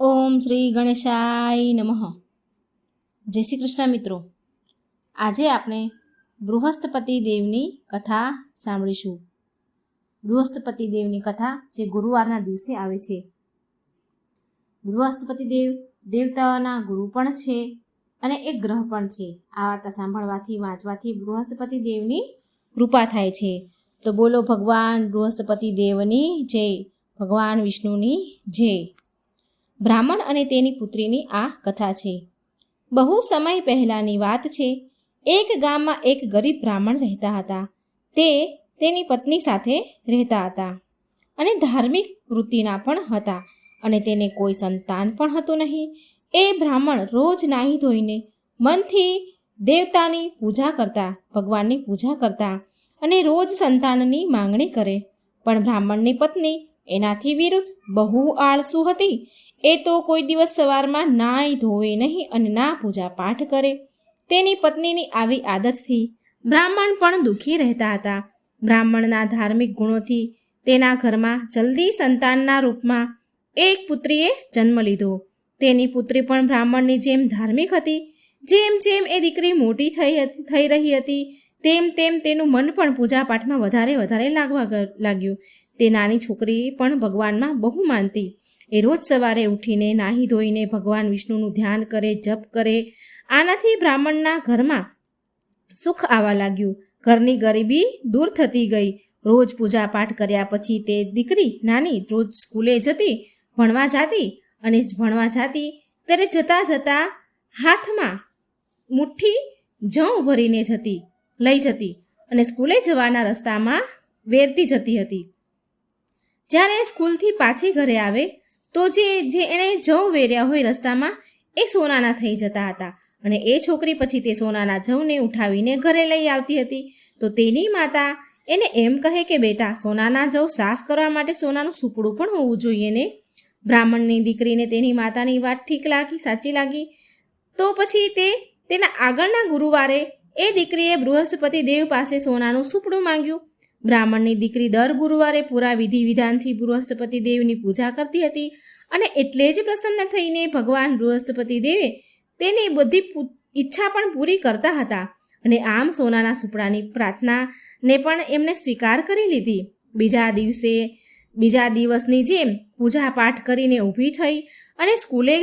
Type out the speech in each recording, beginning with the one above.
ઓમ શ્રી ગણેશાય નમઃ. જય શ્રી કૃષ્ણ મિત્રો. આજે આપણે બૃહસ્પતિ દેવની કથા સાંભળીશું. બૃહસ્પતિ દેવની કથા જે ગુરુવારના દિવસે આવે છે. બૃહસ્પતિ દેવ દેવતાઓના ગુરુ પણ છે અને એક ગ્રહ પણ છે. આ વાર્તા સાંભળવાથી વાંચવાથી બૃહસ્પતિ દેવની કૃપા થાય છે. તો બોલો ભગવાન બૃહસ્પતિ દેવની જય, ભગવાન વિષ્ણુની જય. બ્રાહ્મણ અને તેની પુત્રીની આ કથા છે. બહુ સમય પહેલાંની વાત છે. એક ગામમાં એક ગરીબ બ્રાહ્મણ રહેતા હતા. તે તેની પત્ની સાથે રહેતા હતા અને ધાર્મિક વૃત્તિના પણ હતા અને તેને કોઈ સંતાન પણ હતું નહીં. એ બ્રાહ્મણ રોજ નાહી ધોઈને મનથી દેવતાની પૂજા કરતા, ભગવાનની પૂજા કરતા અને રોજ સંતાનની માંગણી કરે. પણ બ્રાહ્મણની પત્ની એનાથી વિરુદ્ધ બહુ આળસુ હતી. એ તો કોઈ દિવસ સવારમાં નાહી ધોવે નહીં અને ના પૂજા પાઠ કરે. તેની પત્નીની આવી આદતથી બ્રાહ્મણ પણ દુઃખી રહેતા હતા. બ્રાહ્મણના ધાર્મિક ગુણોથી તેના ઘરમાં જલ્દી સંતાનના રૂપમાં એક પુત્રીએ જન્મ લીધો. તેની પુત્રી પણ બ્રાહ્મણની જેમ ધાર્મિક હતી. જેમ જેમ એ દીકરી મોટી થઈ રહી હતી તેમ તેમ તેનું મન પણ પૂજાપાઠમાં વધારે લાગવા લાગ્યું. તે નાની છોકરી પણ ભગવાનમાં બહુ માનતી. એ રોજ સવારે ઉઠીને નાહી ધોઈને ભગવાન વિષ્ણુનું ધ્યાન કરે, જપ કરે. આનાથી બ્રાહ્મણના ઘરમાં સુખ આવવા લાગ્યું. ઘરની ગરીબી દૂર થતી ગઈ. રોજ પૂજા પાઠ કર્યા પછી તે દીકરી નાની રોજ સ્કૂલે જતી, ભણવા જાતી અને ભણવા જાતી ત્યારે જતાં હાથમાં મુઠ્ઠી જવ ભરીને લઈ જતી અને સ્કૂલે જવાના રસ્તામાં વેરતી જતી હતી. જ્યારે સ્કૂલથી પાછી ઘરે આવે તો જે એણે જવ વેર્યા હોય રસ્તામાં એ સોનાના થઈ જતા હતા અને એ છોકરી પછી તે સોનાના જવને ઉઠાવીને ઘરે લઈ આવતી હતી. તો તેની માતા એને એમ કહે કે બેટા, સોનાના જવ સાફ કરવા માટે સોનાનું સુપડું પણ હોવું જોઈએ ને. બ્રાહ્મણની દીકરીને તેની માતાની વાત ઠીક લાગી, સાચી લાગી. તો પછી તેના આગળના ગુરુવારે એ દીકરીએ બૃહસ્પતિ દેવ પાસે સોનાનું સુપડું માંગ્યું. બ્રાહ્મણની દીકરી દર ગુરુવારે પૂરા વિધિ વિધાનથી બૃહસ્પતિ દેવની પૂજા કરતી હતી અને એટલે જ પ્રસન્ન થઈને ભગવાન બૃહસ્પતિ દેવે તેની બધી ઈચ્છા પણ પૂરી કરતા હતા અને આમ સોનાના સુપડાની પ્રાર્થનાને પણ એમને સ્વીકાર કરી લીધી. બીજા દિવસની જેમ પૂજા પાઠ કરીને ઊભી થઈ અને સ્કૂલે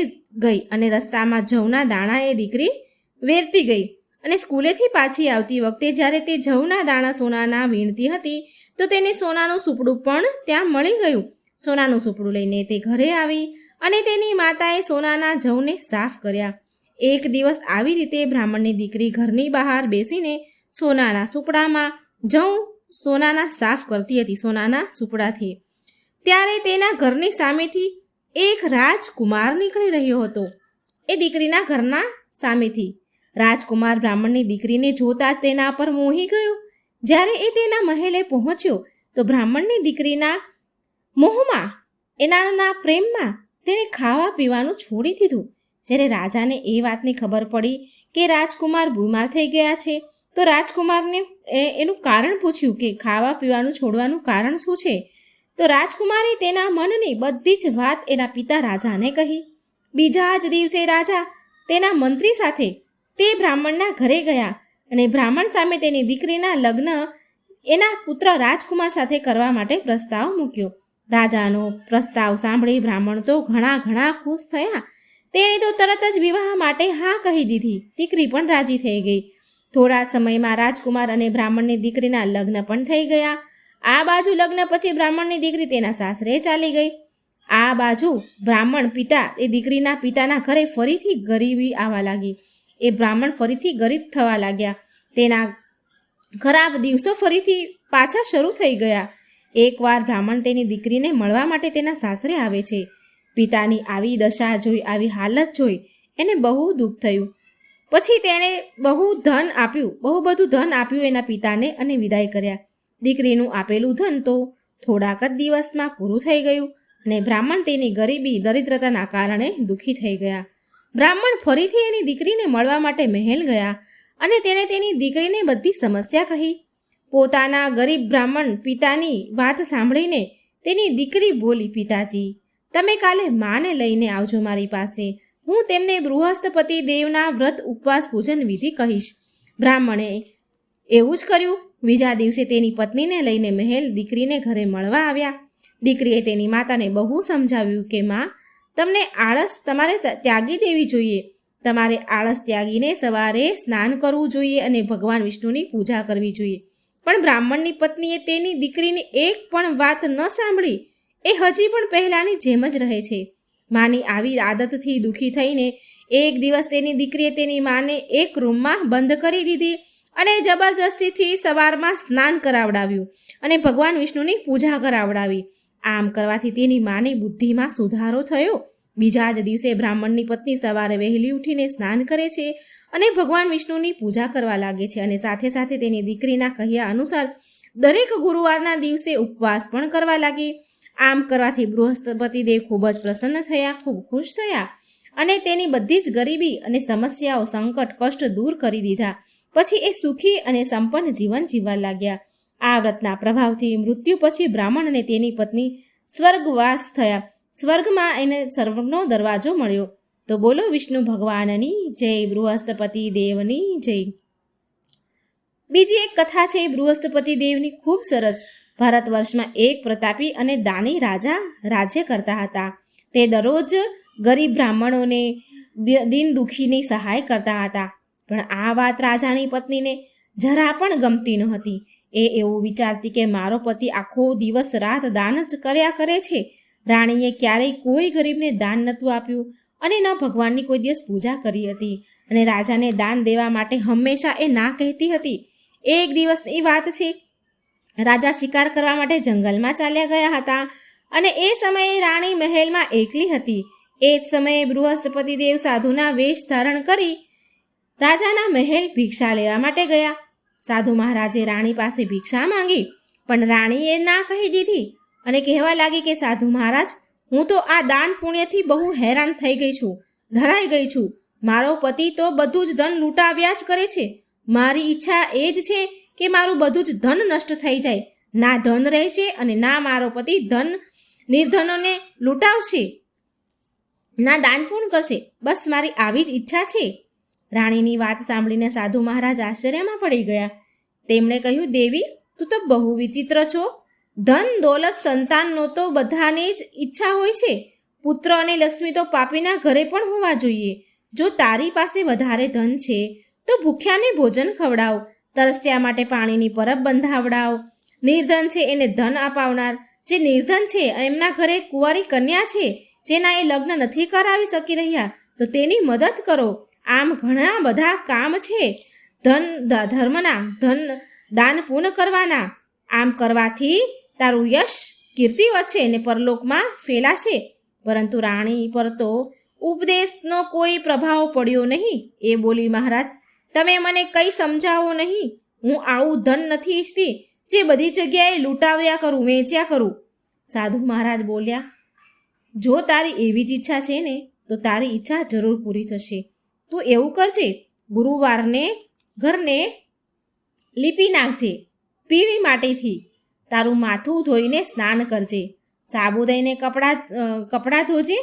ગઈ અને રસ્તામાં જવના દાણા એ દીકરી વેરતી ગઈ અને સ્કૂલેથી પાછી આવતી વખતે જ્યારે તે જવના દાણા સોનાના વીણતી હતી તો તેને સોનાનું સુપડું પણ ત્યાં મળી ગયું. સોનાનું સુપડું લઈને તે ઘરે આવી અને તેની માતાએ સોનાના જવને સાફ કર્યા. એક દિવસ આવી રીતે બ્રાહ્મણની દીકરી ઘરની બહાર બેસીને સોનાના સુપડામાં જવ સોનાના સાફ કરતી હતી સોનાના સુપડાથી. ત્યારે તેના ઘરની સામેથી એક રાજકુમાર નીકળી રહ્યો હતો. એ દીકરીના ઘરના સામેથી રાજકુમાર બ્રાહ્મણની દીકરીને જોતા તેના પર મોહી ગયો. જ્યારે એ તેના મહેલે પહોંચ્યો તો બ્રાહ્મણની દીકરીના મોહમાં, એના પ્રેમમાં તેને ખાવા પીવાનું છોડી દીધું. જ્યારે રાજાને એ વાતની ખબર પડી કે રાજકુમાર બીમાર થઈ ગયા છે તો રાજકુમારને એનું કારણ પૂછ્યું કે ખાવા પીવાનું છોડવાનું કારણ શું છે. તો રાજકુમારે તેના મનની બધી જ વાત એના પિતા રાજાને કહી. બીજા જ દિવસે રાજા તેના મંત્રી સાથે તે બ્રાહ્મણના ઘરે ગયા અને બ્રાહ્મણ સામે તેની દીકરીના લગ્ન એના પુત્ર રાજકુમાર સાથે કરવા માટે પ્રસ્તાવ મૂક્યો. રાજાનો પ્રસ્તાવ સાંભળી બ્રાહ્મણ તો ઘણા ખુશ થયા. તેણે તો તરત જ વિવાહ માટે હા કહી દીધી. દીકરી પણ રાજી થઈ ગઈ. થોડા સમયમાં રાજકુમાર અને બ્રાહ્મણની દીકરીના લગ્ન પણ થઈ ગયા. આ બાજુ લગ્ન પછી બ્રાહ્મણની દીકરી તેના સાસરે ચાલી ગઈ. આ બાજુ બ્રાહ્મણ પિતા એ દીકરીના પિતાના ઘરે ફરીથી ગરીબી આવવા લાગી. એ બ્રાહ્મણ ફરીથી ગરીબ થવા લાગ્યા. તેના ખરાબ દિવસો ફરીથી પાછા શરૂ થઈ ગયા. એકવાર બ્રાહ્મણ તેની દીકરીને મળવા માટે તેના સાસરે આવે છે. પિતાની આવી દશા જોઈ, આવી હાલત જોઈ એને બહુ દુઃખ થયું. પછી તેણે બહુ બધું ધન આપ્યું એના પિતાને અને વિદાય કર્યા. દીકરીનું આપેલું ધન તો થોડાક જ દિવસમાં પૂરું થઈ ગયું અને બ્રાહ્મણ તેની ગરીબી દરિદ્રતાના કારણે દુઃખી થઈ ગયા. બ્રાહ્મણ ફરીથી એની દીકરીને મળવા માટે મહેલ ગયા અને તેણે તેની દીકરીને બધી સમસ્યા કહી. પોતાના ગરીબ બ્રાહ્મણ પિતાની વાત સાંભળીને તેની દીકરી બોલી, પિતાજી, તમે કાલે માને લઈને આવજો મારી પાસે. હું તેમને બૃહસ્પતિ દેવના વ્રત ઉપવાસ પૂજન વિધિ કહીશ. બ્રાહ્મણે એવું જ કર્યું. બીજા દિવસે તેની પત્નીને લઈને મહેલ દીકરીને ઘરે મળવા આવ્યા. દીકરીએ તેની માતાને બહુ સમજાવ્યું કે માં, તમને આળસ તમારે ત્યાગી દેવી જોઈએ. તમારે આળસ ત્યાગીને સવારે સ્નાન કરવું જોઈએ અને ભગવાન વિષ્ણુની પૂજા કરવી જોઈએ. પણ બ્રાહ્મણની પત્નીએ તેની દીકરીની એક પણ વાત ન સાંભળી. એ હજી પણ પહેલાંની જેમ જ રહે છે. માની આવી આદતથી દુઃખી થઈને એક દિવસ તેની દીકરીએ તેની માને એક રૂમમાં બંધ કરી દીધી અને જબરજસ્તીથી સવારમાં સ્નાન કરાવડાવ્યું અને ભગવાન વિષ્ણુની પૂજા કરાવડાવી. આમ કરવાથી તેની માની બુદ્ધિમાં સુધારો થયો. બીજા જ દિવસે બ્રાહ્મણની પત્ની સવારે વહેલી ઉઠીને સ્નાન કરે છે અને ભગવાન વિષ્ણુની પૂજા કરવા લાગે છે અને સાથે સાથે તેની દીકરીના કહ્યા અનુસાર દરેક ગુરુવારના દિવસે ઉપવાસ પણ કરવા લાગી. આમ કરવાથી બૃહસ્પતિ દેવ ખૂબ જ પ્રસન્ન થયા, ખૂબ ખુશ થયા અને તેની બધી જ ગરીબી અને સમસ્યાઓ, સંકટ, કષ્ટ દૂર કરી દીધા. પછી એ સુખી અને સંપન્ન જીવન જીવવા લાગ્યા. આ વ્રતના પ્રભાવથી મૃત્યુ પછી બ્રાહ્મણ અને તેની પત્ની સ્વર્ગવાસ થયા. સ્વર્ગમાં એને સ્વર્ગનો દરવાજો મળ્યો. તો બોલો વિષ્ણુ ભગવાનની જય, બૃહસ્પતિ દેવની જય. બીજી એક કથા છે બૃહસ્પતિ દેવની, ખૂબ સરસ. ભારત વર્ષમાં એક પ્રતાપી અને દાની રાજા રાજ્ય કરતા હતા. તે દરરોજ ગરીબ બ્રાહ્મણોને, દિન દુઃખીની સહાય કરતા હતા. પણ આ વાત રાજાની પત્નીને જરા પણ ગમતી નહોતી. એ એવું વિચારતી કે મારો પતિ આખો દિવસ રાત દાન જ કર્યા કરે છે. રાણીએ ક્યારેય કોઈ ગરીબને દાન નહોતું આપ્યું અને ન ભગવાનની કોઈ દિવસ પૂજા કરી હતી અને રાજાને દાન દેવા માટે હંમેશા એ ના કહેતી હતી. એક દિવસની વાત છે, રાજા શિકાર કરવા માટે જંગલમાં ચાલ્યા ગયા હતા અને એ સમયે રાણી મહેલમાં એકલી હતી. એ જ સમયે બૃહસ્પતિ દેવ સાધુના વેશ ધારણ કરી રાજાના મહેલ ભિક્ષા લેવા માટે ગયા. સાધુ મહારાજે રાણી પાસે ભિક્ષા માંગી, પણ રાણીએ ના કહી દીધી અને કહેવા લાગી કે સાધુ મહારાજ, હું તો આ દાન પુણ્યથી બહુ હેરાન થઈ ગઈ છું, ધરાઈ ગઈ છું. મારો પતિ તો બધું જ ધન લૂંટાવ્યા જ કરે છે. મારી ઈચ્છા એ જ છે કે મારું બધું જ ધન નષ્ટ થઈ જાય. ના ધન રહેશે અને ના મારો પતિ નિર્ધનોને લૂંટાવશે, ના દાન પૂર્ણ કરશે. બસ મારી આવી જ ઈચ્છા છે. રાણીની વાત સાંભળીને સાધુ મહારાજ આશ્ચર્યમાં પડી ગયા. તેમણે કહ્યું, દેવી, તું તો બહુ વિચિત્ર છો. ધન, દોલત, સંતાનનો તો બધાની જ ઈચ્છા હોય છે. પુત્ર અને લક્ષ્મી તો પાપીના ઘરે પણ હોવા જોઈએ. જો તારી પાસે વધારે ધન છે તો ભૂખ્યાને ભોજન ખવડાવ, તરસ્યા માટે પાણીની પરબ બંધાવડાવ. નિર્ધન છે એને ધન અપાવનાર, જે નિર્ધન છે એમના ઘરે કુંવારી કન્યા છે જેના એ લગ્ન નથી કરાવી શકી રહ્યા, તો તેની મદદ કરો. આમ ઘણા બધા કામ છે ધર્મના, ધન દાન પૂર્ણ કરવાના. આમ કરવાથી તારું યશ, કીર્તિ વધશે અને પરલોકમાં ફેલાશે. પરંતુ રાણી પર તો ઉપદેશનો કોઈ પ્રભાવ પડ્યો નહીં. એ બોલી, મહારાજ, તમે મને કંઈ સમજાવો નહીં. હું આવું ધન નથી ઈચ્છતી જે બધી જગ્યાએ લૂંટાવ્યા કરું, વેચ્યા કરું. સાધુ મહારાજ બોલ્યા, જો તારી એવી જ ઈચ્છા છે ને તો તારી ઈચ્છા જરૂર પૂરી થશે. તું એવું કરજે, ગુરુવારને ઘરને લીપી નાખજે પીળી માટીથી. તારું માથું ધોઈને સ્નાન કરજે, સાબુ દઈને કપડાં ધોજે.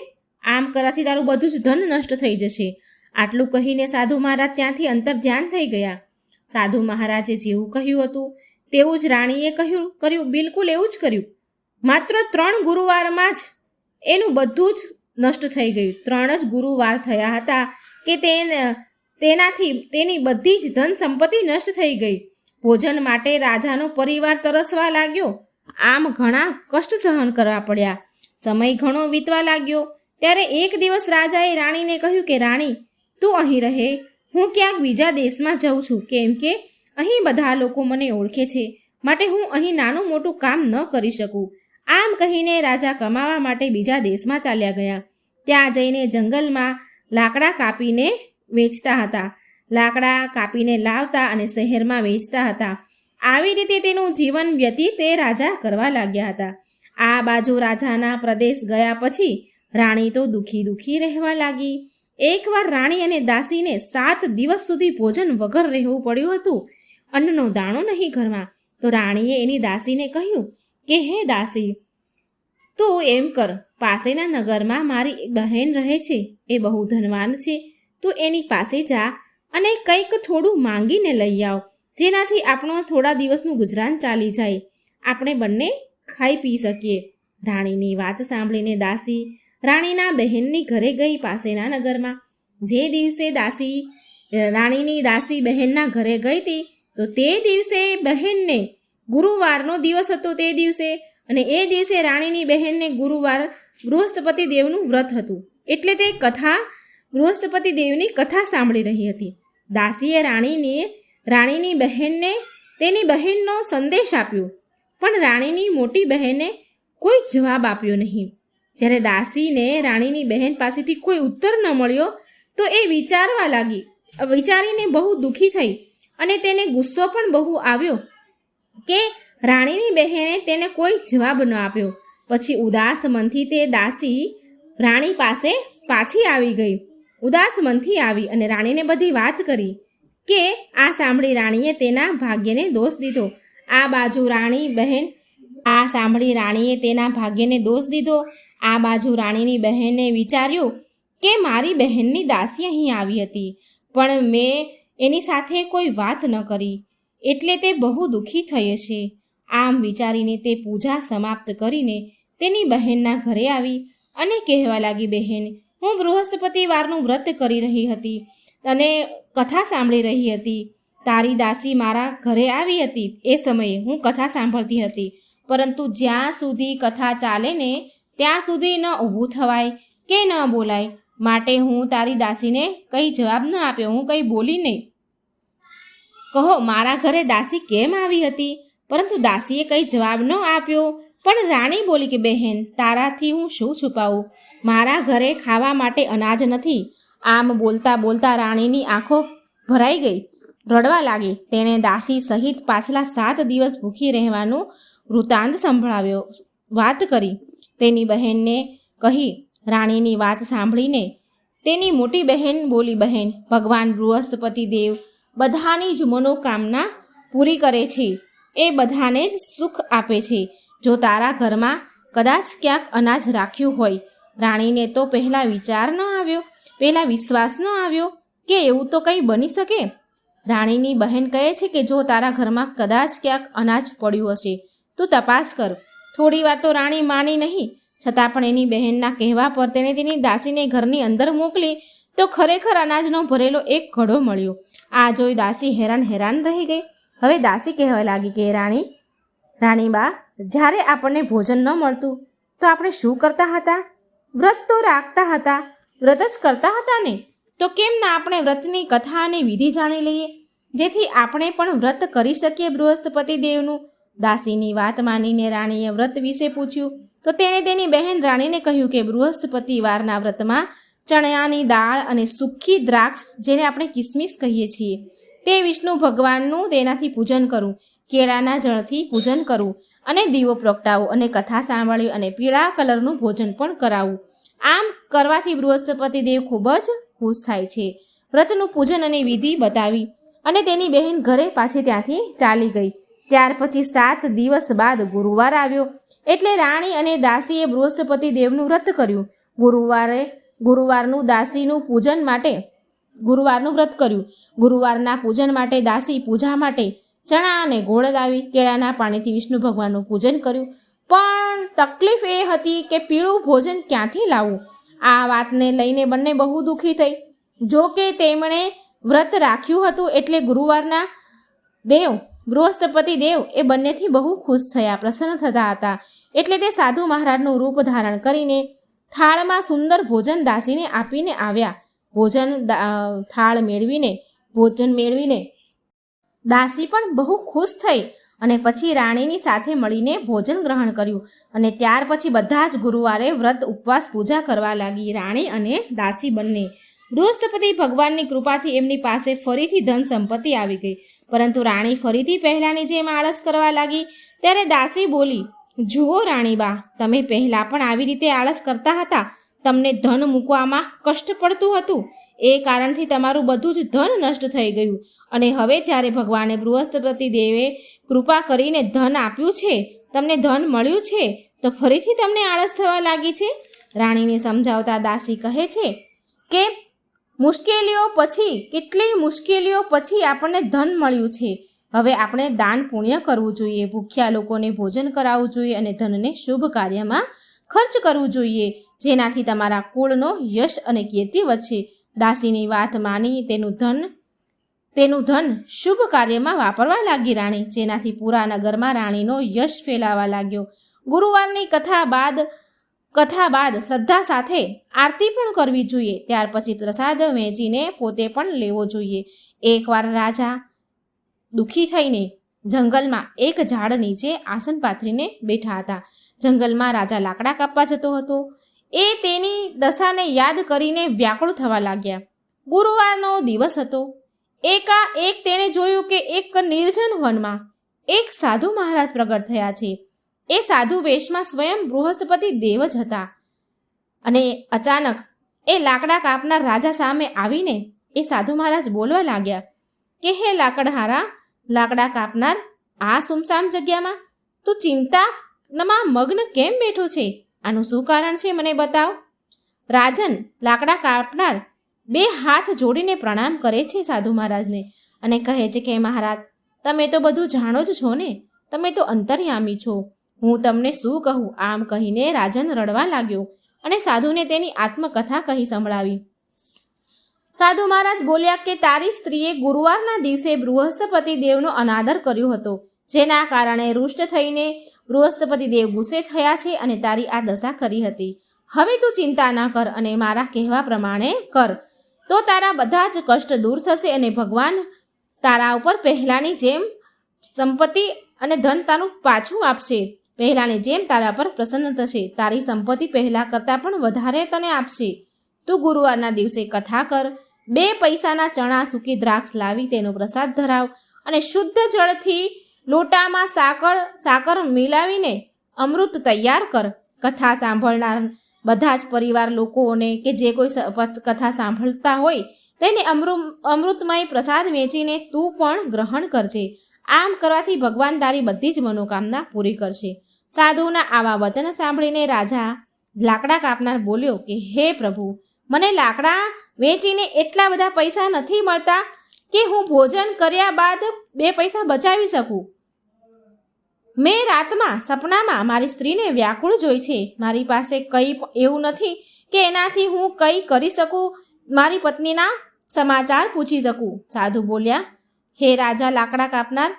આમ કરવાથી તારું બધું જ ધન નષ્ટ થઈ જશે. આટલું કહીને સાધુ મહારાજ ત્યાંથી અંતર ધ્યાન થઈ ગયા. સાધુ મહારાજે જેવું કહ્યું હતું તેવું જ રાણીએ કર્યું, બિલકુલ એવું જ કર્યું. માત્ર 3 ગુરુવારમાં જ એનું બધું જ નષ્ટ થઈ ગયું. 3 જ ગુરુવાર થયા હતા કે તેનાથી તેની બધી જ ધન સંપત્તિ નષ્ટ થઈ ગઈ. ભોજન માટે રાજાનો પરિવાર તરસવા લાગ્યો. આમ ઘણા કષ્ટ સહન કરવા પડ્યા. સમય ઘણો વીતવા લાગ્યો. ત્યારે એક દિવસ રાજાએ રાણીને કહ્યું કે રાણી, તું અહીં રહે, હું ક્યાંક બીજા દેશમાં જાઉં છું, કેમ કે અહીં બધા લોકો મને ઓળખે છે, માટે હું અહીં નાનું મોટું કામ ન કરી શકું. આમ કહીને રાજા કમાવા માટે બીજા દેશમાં ચાલ્યા ગયા. ત્યાં જઈને જંગલમાં લાકડા કાપીને વેચતા હતા, લાકડા કાપીને લાવતા અને શહેરમાં વેચતા હતા. આવી રીતે તેનું જીવન વ્યતીત તે રાજા કરવા લાગ્યા હતા. આ બાજુ રાજાના પ્રદેશ ગયા પછી રાણી તો દુઃખી રહેવા લાગી. એકવાર રાણી અને દાસીને 7 દિવસ સુધી ભોજન વગર રહેવું પડ્યું હતું. અન્નનો દાણો નહીં ઘરમાં. તો રાણીએ એની દાસીને કહ્યું કે હે દાસી, તું એમ કર, પાસેના નગરમાં મારી એક બહેન રહે છે, એ બહુ ધનવાન છે. તું એની પાસે જા અને કંઈક થોડું માંગીને લઈ આવ, જેનાથી આપણું થોડા દિવસનું ગુજરાન ચાલી જાય, આપણે બંને ખાઈ પી શકીએ. રાણીની વાત સાંભળીને દાસી રાણીના બહેનની ઘરે ગઈ પાસેના નગરમાં. જે દિવસે રાણીની દાસી બહેનના ઘરે ગઈ હતી, તો તે દિવસે બહેનને ગુરુવારનો દિવસ હતો તે દિવસે, અને એ દિવસે રાણીની બહેનને ગુરુવાર બૃહસ્પતિ દેવનું વ્રત હતું, એટલે તે બૃહસ્પતિ દેવની કથા સાંભળી રહી હતી. દાસીએ રાણીની બહેનને તેની બહેનનો સંદેશ આપ્યો, પણ રાણીની મોટી બહેને કોઈ જવાબ આપ્યો નહીં. જ્યારે દાસીને રાણીની બહેન પાસેથી કોઈ ઉત્તર ન મળ્યો, તો એ વિચારીને બહુ દુઃખી થઈ, અને તેને ગુસ્સો પણ બહુ આવ્યો કે રાણીની બહેને તેને કોઈ જવાબ ન આપ્યો. પછી ઉદાસ મનથી તે દાસી રાણી પાસે પાછી આવી ગઈ. ઉદાસ મનથી આવી અને રાણીને બધી વાત કરી કે આ સાંભળી રાણીએ તેના ભાગ્યને દોષ દીધો. આ બાજુ રાણીની બહેને વિચાર્યું કે મારી બહેનની દાસી અહીં આવી હતી, પણ મેં એની સાથે કોઈ વાત ન કરી, એટલે તે બહુ દુઃખી થઈ છે. આમ વિચારીને તે પૂજા સમાપ્ત કરીને તેની બહેનના ઘરે આવી અને કહેવા લાગી, બહેન, હું બૃહસ્પતિવારનું વ્રત કરી રહી હતી અને કથા સાંભળી રહી હતી. તારી દાસી મારા ઘરે આવી હતી, એ સમયે હું કથા સાંભળતી હતી, પરંતુ જ્યાં સુધી કથા ચાલે ને ત્યાં સુધી ન ઊભું થવાય કે ન બોલાય, માટે હું તારી દાસીને કંઈ જવાબ ન આપ્યો, હું કંઈ બોલી નહીં. કહો, મારા ઘરે દાસી કેમ આવી હતી? પરંતુ દાસીએ કંઈ જવાબ ન આપ્યો. પણ રાણી બોલી કે બહેન, તારાથી હું શું છુપાવું? મારા ઘરે ખાવા માટે અનાજ નથી. આમ બોલતા બોલતા રાણીની આંખો ભરાઈ ગઈ, રડવા લાગી. તેણે દાસી સહિત પાછલા 7 દિવસ ભૂખી રહેવાનું વૃત્તાંત સંભળાવ્યો, વાત કરી. તેની બહેનને કહી. રાણીની વાત સાંભળીને તેની મોટી બહેન બોલી, બહેન, ભગવાન બૃહસ્પતિ દેવ બધાની જ મનોકામના પૂરી કરે છે, એ બધાને જ સુખ આપે છે. જો તારા ઘરમાં કદાચ ક્યાંક અનાજ રાખ્યું હોય. રાણીને તો પહેલાં વિશ્વાસ ન આવ્યો કે એવું તો કંઈ બની શકે. રાણીની બહેન કહે છે કે જો તારા ઘરમાં કદાચ ક્યાંક અનાજ પડ્યું હશે તો તપાસ કર. થોડી વાર તો રાણી માની નહીં, છતાં પણ એની બહેનના કહેવા પર તેણે તેની દાસીને ઘરની અંદર મોકલી, તો ખરેખર અનાજનો ભરેલો એક ઘડો મળ્યો. આ જોઈ દાસી હેરાન રહી ગઈ. હવે દાસી કહેવા લાગી કે રાણીબા, જ્યારે આપણને ભોજન ન મળતું તો આપણે શું કરતા હતા? વ્રત તો રાખતા હતા, વ્રત જ કરતા હતા ને. તો કેમ ના આપણે વ્રતની કથા અને વિધિ જાણી લઈએ, જેથી આપણે પણ વ્રત કરી શકીએ બૃહસ્પતિ દેવનું. દાસીની વાત માનીને રાણીએ વ્રત વિશે પૂછ્યું, તો તેણે તેની બહેન રાણીને કહ્યું કે બૃહસ્પતિવારના વ્રતમાં ચણાની દાળ અને સૂકી દ્રાક્ષ, જેને આપણે કિસમિસ કહીએ છીએ, તે વિષ્ણુ ભગવાનનું તેનાથી પૂજન કરવું, કેળાના જળથી પૂજન કરવું અને દીવો પ્રગટાવવો અને કથા સાંભળવી અને પીળા કલરનું ભોજન પણ કરાવવું. આમ કરવાથી બૃહસ્પતિ દેવ ખૂબ જ ખુશ થાય છે. વ્રતનું પૂજન અને વિધિ બતાવી અને તેની બહેન ઘરે પાછી ત્યાંથી ચાલી ગઈ. ત્યાર પછી 7 દિવસ બાદ ગુરુવાર આવ્યો, એટલે રાણી અને દાસીએ બૃહસ્પતિ દેવનું વ્રત કર્યું. ગુરુવારનું વ્રત કર્યું. ગુરુવારના પૂજન માટે દાસી પૂજા માટે ચણા અને ગોળ લાવી, કેળાના પાણીથી વિષ્ણુ ભગવાનનું પૂજન કર્યું. પણ તકલીફ એ હતી કે પીળું ભોજન ક્યાંથી લાવવું? આ વાતને લઈને બંને બહુ દુઃખી થઈ. જો કે તેમણે વ્રત રાખ્યું હતું, એટલે ગુરુવારના બૃહસ્પતિ દેવ એ બંનેથી બહુ ખુશ થયા, પ્રસન્ન થતા હતા. એટલે તે સાધુ મહારાજનું રૂપ ધારણ કરીને થાળમાં સુંદર ભોજન દાસીને આપીને આવ્યા. થાળ ભોજન મેળવીને દાસી પણ બહુ ખુશ થઈ અને પછી રાણીની સાથે મળીને ભોજન ગ્રહણ કર્યું. અને ત્યાર પછી બધા જ ગુરુવારે વ્રત ઉપવાસ પૂજા કરવા લાગી, રાણી અને દાસી બંને. બૃહસ્પતિ ભગવાનની કૃપાથી એમની પાસે ફરીથી ધન સંપત્તિ આવી ગઈ. પરંતુ રાણી ફરીથી પહેલાંની જેમ આળસ કરવા લાગી. ત્યારે દાસી બોલી, જુઓ રાણીબા, તમે પહેલાં પણ આવી રીતે આળસ કરતા હતા. તમને ધન મૂકવામાં કષ્ટ પડતું હતું, એ કારણથી તમારું બધું જ ધન નષ્ટ થઈ ગયું. અને હવે જ્યારે ભગવાને બૃહસ્પતિ દેવે કૃપા કરીને ધન આપ્યું છે, તમને ધન મળ્યું છે, તો ફરીથી તમને આળસ થવા લાગી છે? રાણીને સમજાવતા દાસી કહે છે કે મુશ્કેલીઓ પછી, કેટલી મુશ્કેલીઓ પછી આપણને ધન મળ્યું છે. હવે આપણે દાન પુણ્ય કરવું જોઈએ, ભૂખ્યા લોકોને ભોજન કરાવવું જોઈએ અને ધનને શુભ કાર્યમાં ખર્ચ કરવું જોઈએ, જેનાથી તમારા કુળનો યશ અને કીર્તિ વધશે. દાસીની વાત માની તેનું ધન શુભ કાર્યમાં વાપરવા લાગી રાણી, જેનાથી પૂરા નગરમાં રાણીનો યશ ફેલાવા લાગ્યો. ગુરુવારની કથા બાદ શ્રદ્ધા સાથે આરતી પણ કરવી જોઈએ. ત્યાર પછી પ્રસાદ વહેંચીને પોતે પણ લેવો જોઈએ. એકવાર રાજા દુઃખી થઈને જંગલમાં એક ઝાડ નીચે આસન પાથરીને બેઠા હતા. જંગલમાં રાજા લાકડા કાપવા જતો હતો. એ તેની દશાને યાદ કરીને વ્યાકુળ થવા લાગ્યા. ગુરુવારનો દિવસ હતો. એકાએક તેણે જોયું કે એક નિર્જન વનમાં એક સાધુ મહારાજ પ્રગટ થયા છે. એ સાધુ વેશમાં સ્વયં બૃહસ્પતિ દેવ જ હતા. અને અચાનક એ લાકડા કાપનાર રાજા સામે આવીને એ સાધુ મહારાજ બોલવા લાગ્યા કે હે લાકડા કાપનાર, આ સુમસામ જગ્યામાં તું ચિંતામાં મગ્ન કેમ બેઠો છે? આનું શું કારણ છે, મને બતાવ. રાજન લાકડા કાપનાર 2 હાથ જોડીને પ્રણામ કરે છે સાધુ મહારાજને અને કહે છે કે મહારાજ, તમે તો બધું જાણો જ છો ને, તમે તો અંતર્યામી છો, હું તમને શું કહું? આમ કહીને રાજન રડવા લાગ્યો અને સાધુને તેની આત્મકથા કહી સંભળાવી. સાધુ મહારાજ બોલ્યા કે તારી સ્ત્રીએ ગુરુવારના દિવસે બૃહસ્પતિ દેવનો અનાદર કર્યો હતો, જેના કારણે રૂષ્ટ થઈને બૃહસ્પતિ દેવ ગુસ્સે થયા છે અને તારી આ દશા કરી હતી. હવે તું ચિંતા ના કર અને મારા કહેવા પ્રમાણે કર, તો તારા બધા જ કષ્ટ દૂર થશે અને ભગવાન તારા ઉપર પહેલાની જેમ સંપત્તિ અને ધન તારું પાછું આપશે. પહેલાની જેમ તારા પર પ્રસન્ન થશે. તારી સંપત્તિ પહેલા કરતાં પણ વધારે તને આપશે. તું ગુરુવારના દિવસે કથા કર, 2 પૈસાના ચણા, સૂકી દ્રાક્ષ લાવી તેનો પ્રસાદ ધરાવ અને શુદ્ધ જળથી લોટામાં સાકર મિલાવીને અમૃત તૈયાર કર. કથા સાંભળનાર બધા જ પરિવાર લોકોને કે જે કોઈ કથા સાંભળતા હોય તેને અમૃતમય પ્રસાદ વેચીને તું પણ ગ્રહણ કરજે. આમ કરવાથી ભગવાન તારી બધી જ મનોકામના પૂરી કરશે. સાધુના આવા વચન સાંભળીને રાજા લાકડા કાપનાર બોલ્યો કે હે પ્રભુ, મને લાકડા વેચીને એટલા બધા પૈસા નથી મળતા કે હું ભોજન કર્યા બાદ 2 પૈસા બચાવી શકું. મેં રાતમાં સપનામાં મારી સ્ત્રીને વ્યાકુળ જોઈ છે. મારી પાસે કંઈ એવું નથી કે એનાથી હું કંઈ કરી શકું, મારી પત્નીના સમાચાર પૂછી શકું. સાધુ બોલ્યા, હે રાજા લાકડા કાપનાર,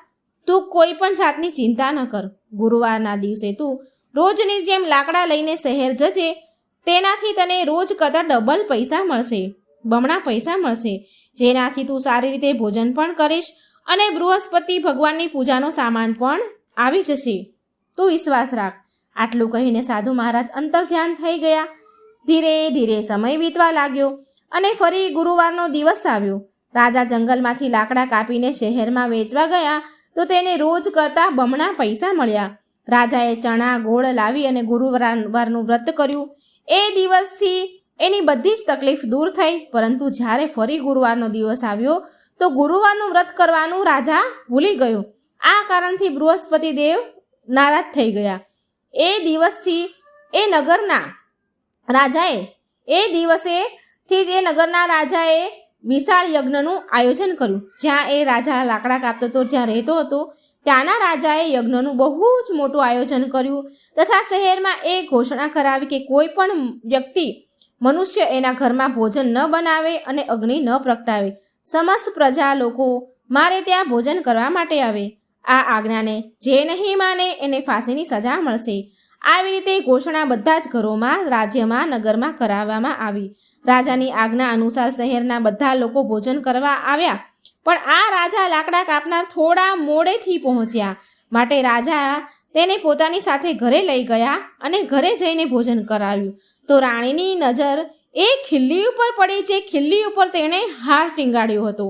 તું કોઈ પણ જાતની ચિંતા ન કર. ગુરુવારના દિવસે તું રોજની જેમ લાકડા લઈને શહેર જજે. તેનાથી તને રોજ કરતાં ડબલ પૈસા મળશે, બમણા પૈસા મળશે, જેનાથી તું સારી રીતે ભોજન પણ કરીશ અને બૃહસ્પતિ ભગવાનની પૂજાનો સામાન પણ આવી જશે. તું વિશ્વાસ રાખ. આટલું કહીને સાધુ મહારાજ અંતર્ધ્યાન થઈ ગયા. ધીરે ધીરે સમય વીતવા લાગ્યો અને ફરી ગુરુવારનો દિવસ આવ્યો. રાજા જંગલમાંથી લાકડા કાપીને શહેરમાં વેચવા ગયા તો તેને રોજ કરતાં બમણા પૈસા મળ્યા. રાજાએ ચણા ગોળ લાવી અને ગુરુવારનું વ્રત કર્યું. એ દિવસથી એની બધી જ તકલીફ દૂર થઈ. પરંતુ જ્યારે ફરી ગુરુવારનો દિવસ આવ્યો તો ગુરુવારનું વ્રત કરવાનું રાજા ભૂલી ગયો. આ કારણથી બૃહસ્પતિ દેવ નારાજ થઈ ગયા. એ દિવસથી એ નગરના રાજાએ વિશાળ યજ્ઞનું આયોજન કર્યું. જ્યાં એ રાજા લાકડા કાપતો હતો, જ્યાં રહેતો હતો, ત્યાંના રાજાએ યજ્ઞનું બહુ જ મોટું આયોજન કર્યું તથા શહેરમાં એ ઘોષણા કરાવી કે કોઈ પણ વ્યક્તિ, મનુષ્ય એના ઘરમાં ભોજન ન બનાવે અને અગ્નિ ન પ્રગટાવે. સમસ્ત પ્રજા લોકો મારે ત્યાં ભોજન કરવા માટે આવે. આ આજ્ઞાને જે નહીં માને એને ફાંસીની સજા મળશે. આવી રીતે ઘોષણા બધા જ ઘરોમાં, રાજ્યમાં, નગરમાં કરાવવામાં આવી. રાજાની આજ્ઞા અનુસાર શહેરના બધા લોકો ભોજન કરવા આવ્યા, પણ આ રાજા લાકડા કાપનાર થોડા મોડેથી પહોંચ્યા. માટે રાજા તેને પોતાની સાથે ઘરે લઈ ગયા અને ઘરે જઈને ભોજન કરાવ્યું. તો રાણીની નજર એ ખિલ્લી ઉપર પડી, જે ખિલ્લી ઉપર તેણે હાર ટીંગાડ્યો હતો.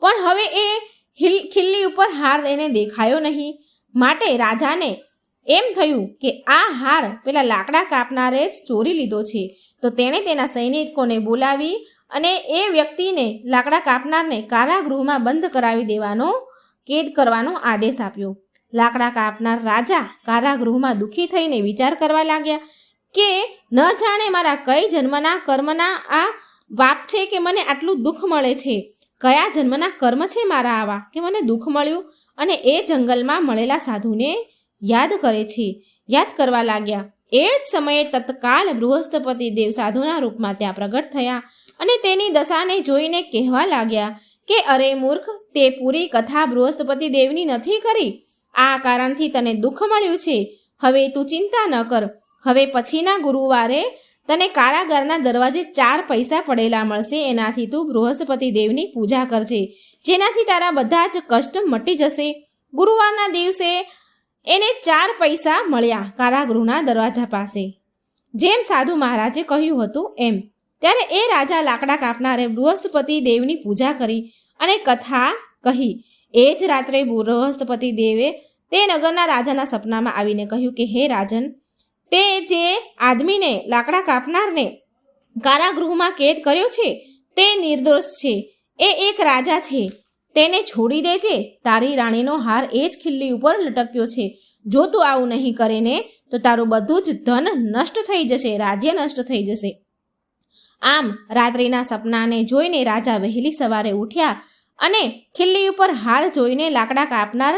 પણ હવે એ ખિલ્લી ઉપર હાર એને દેખાયો નહીં. માટે રાજાને એમ થયું કે આ હાર પેલા લાકડા કાપનારે જ ચોરી લીધો છે. તો તેણે તેના સૈનિકોને બોલાવી અને એ વ્યક્તિને, લાકડા કાપનારને કારાગૃહમાં બંધ કરાવી દેવાનો, કેદ કરવાનો આદેશ આપ્યો. લાકડા કાપનાર રાજા કારાગૃહમાં દુઃખી થઈને વિચાર કરવા લાગ્યા કે ન જાણે મારા કઈ જન્મના કર્મના આ પાપ છે કે મને આટલું દુઃખ મળે છે, કયા જન્મના કર્મ છે મારા આવા કે મને દુઃખ મળ્યું. અને એ જંગલમાં મળેલા સાધુને યાદ કરવા લાગ્યા. એ જ સમયે તત્કાલ બૃહસ્પતિ દેવ સાધુના રૂપમાં ત્યાં પ્રગટ થયા અને તેની દશાને જોઈને કહેવા લાગ્યા કે અરે મૂર્ખ, તે પૂરી કથા બૃહસ્પતિ દેવની નથી કરી. આ કારણથી તને દુઃખ મળ્યું છે. હવે તું ચિંતા ન કર. હવે પછીના ગુરુવારે તને કારાગારના દરવાજે 4 પૈસા પડેલા મળશે. એનાથી તું બૃહસ્પતિ દેવની પૂજા કરજે, જેનાથી તારા બધા જ કષ્ટ મટી જશે. ગુરુવારના દિવસે એને 4 પૈસા મળ્યા કારાગૃહના દરવાજા પાસે, જેમ સાધુ મહારાજે કહ્યું હતું એમ. ત્યારે એ રાજા લાકડા કાપનારે બૃહસ્પતિ દેવની પૂજા કરી અને કથા કહી. એ જ રાત્રે બૃહસ્પતિ દેવે તે નગરના રાજાના સપનામાં આવીને કહ્યું કે હે રાજન, તે જે આદમીને લાકડા કાપનારને કારાગૃહમાં કેદ કર્યો છે તે નિર્દોષ છે. એ એક રાજા છે, તેને છોડી દેજે. તારી રાણીનો હાર એ જ ખિલ્લી ઉપર લટક્યો છે. જો તું આવું નહીં કરે ને તો તારું બધું જ ધન નષ્ટ થઈ જશે, રાજ્ય નષ્ટ થઈ જશે. આમ રાત્રિના સપનાને જોઈને રાજા વહેલી સવારે ઉઠ્યા અને ખિલ્લી ઉપર હાર જોઈને લાકડા કાપનાર